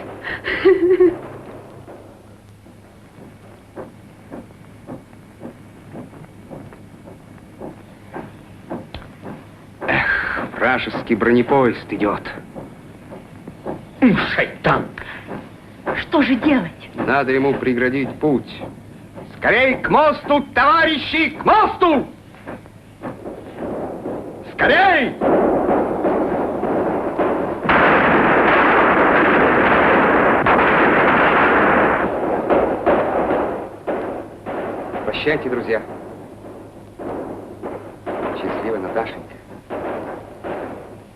Вражеский бронепоезд идет. Шайтан! Что же делать? Надо ему преградить путь. Скорей к мосту, товарищи, к мосту! Скорей! Прощайте, друзья. Счастливо, Наташенька.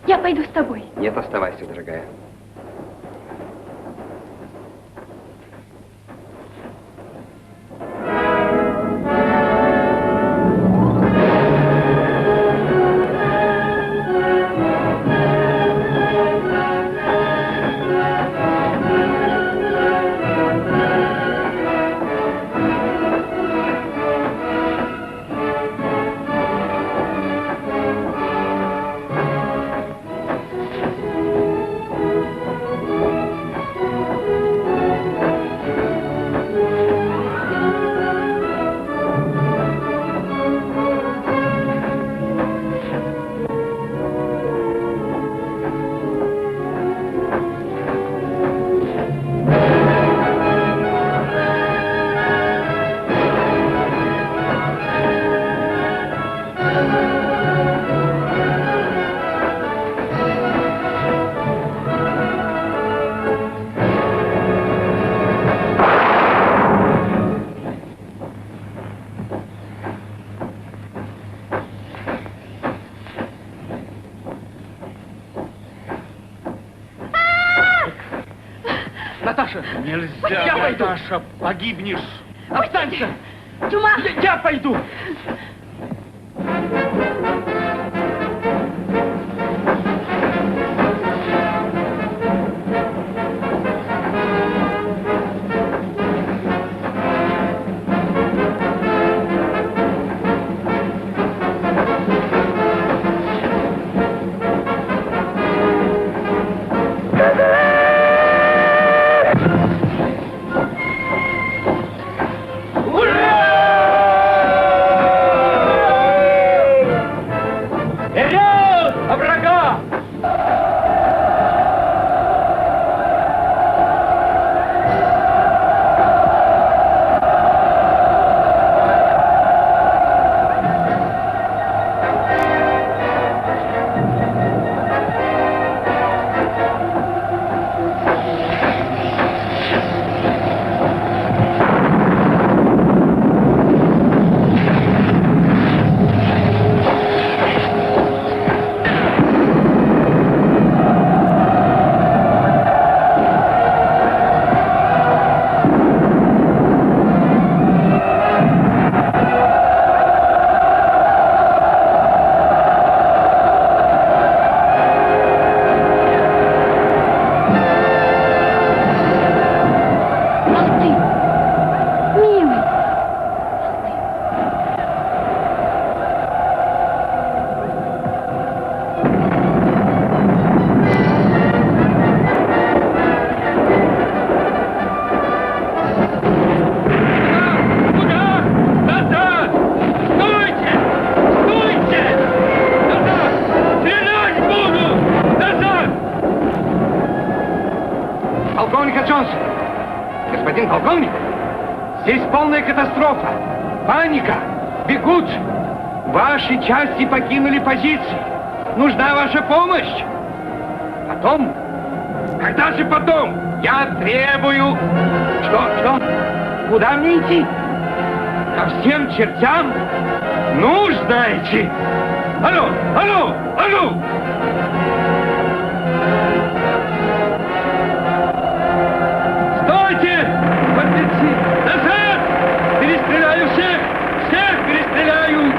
Я пойду с тобой. Нет, оставайся, дорогая. Наташа! Нельзя, Я пойду. Наташа, погибнешь. Останься! Чума! Я пойду! Полковник Джонсон! Господин полковник! Здесь полная катастрофа! Паника! Бегут! Ваши части покинули позиции! Нужна ваша помощь! Потом? Когда же потом? Я требую... Что? Куда мне идти? Ко всем чертям? Ну, знаете! Алло! Храбрецы! Назад! Перестреляю всех! Всех перестреляю!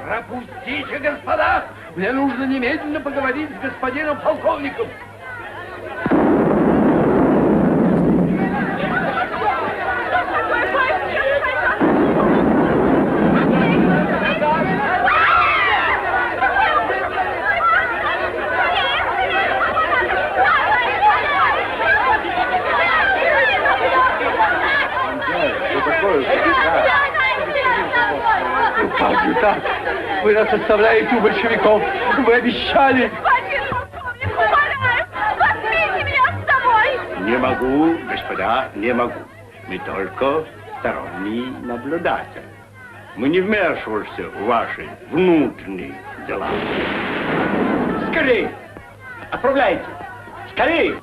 Пропустите, господа! Мне нужно немедленно поговорить с господином полковником. Как же так? Вы нас оставляете у большевиков. Вы обещали. Господин полковник, умоляю, возьмите меня с собой. Не могу, господа, не могу. Мы только сторонний наблюдатель. Мы не вмешиваемся в ваши внутренние дела. Скорей! Отправляйте! Скорей!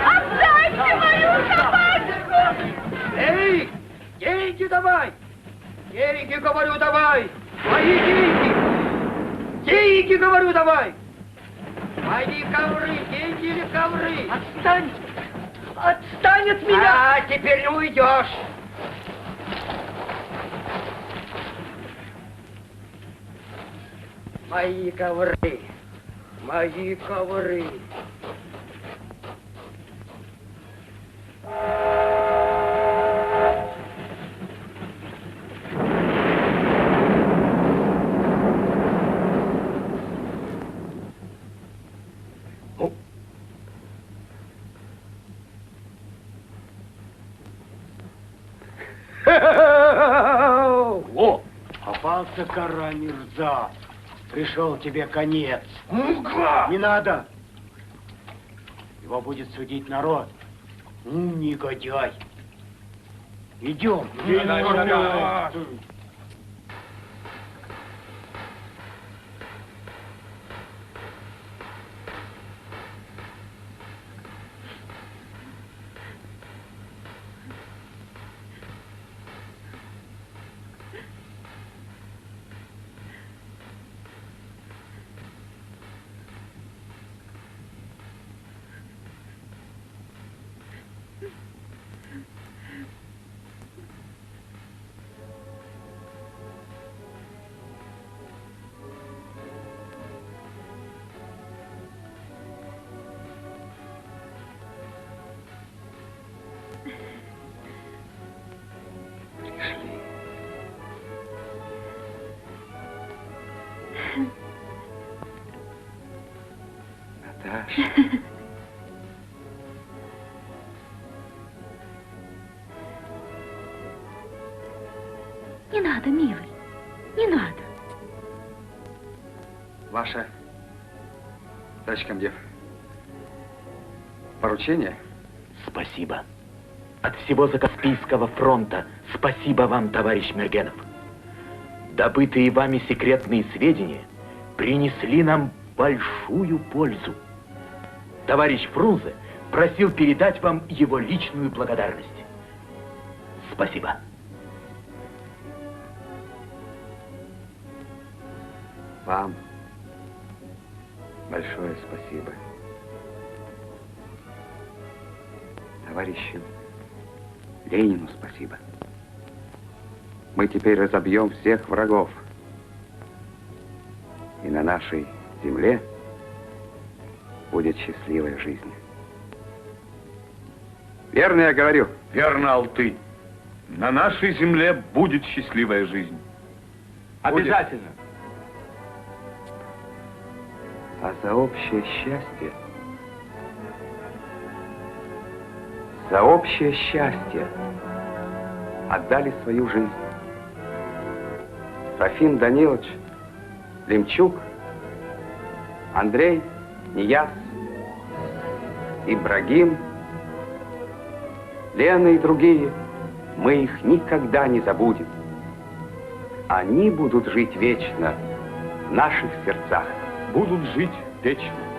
Отдайте мою собачку! Эй, деньги давай! Деньги, говорю, давай! Мои деньги! Деньги, говорю, давай! Мои ковры, деньги или ковры? Отстань! Отстань от меня! А, теперь не уйдешь! Мои ковры! Мои ковры! О, попался Кара Мирза. Пришел тебе конец. Не надо. Его будет судить народ. Негодяй. Идем. Не надо, милый, не надо. Ваше, товарищ комдив, поручение? Спасибо. От всего Закаспийского фронта спасибо вам, товарищ Мергенов. Добытые вами секретные сведения принесли нам большую пользу. Товарищ Фрунзе просил передать вам его личную благодарность. Спасибо. Вам большое спасибо. Товарищу Ленину спасибо. Мы теперь разобьем всех врагов. И на нашей земле будет счастливая жизнь. Верно я говорю? Верно, Алты. На нашей земле будет счастливая жизнь. Обязательно. А за общее счастье, отдали свою жизнь Трофим Данилович, Лемчук, Андрей, Нияз, Ибрагим, Лена и другие. Мы их никогда не забудем. Они будут жить вечно в наших сердцах. Будут жить вечно.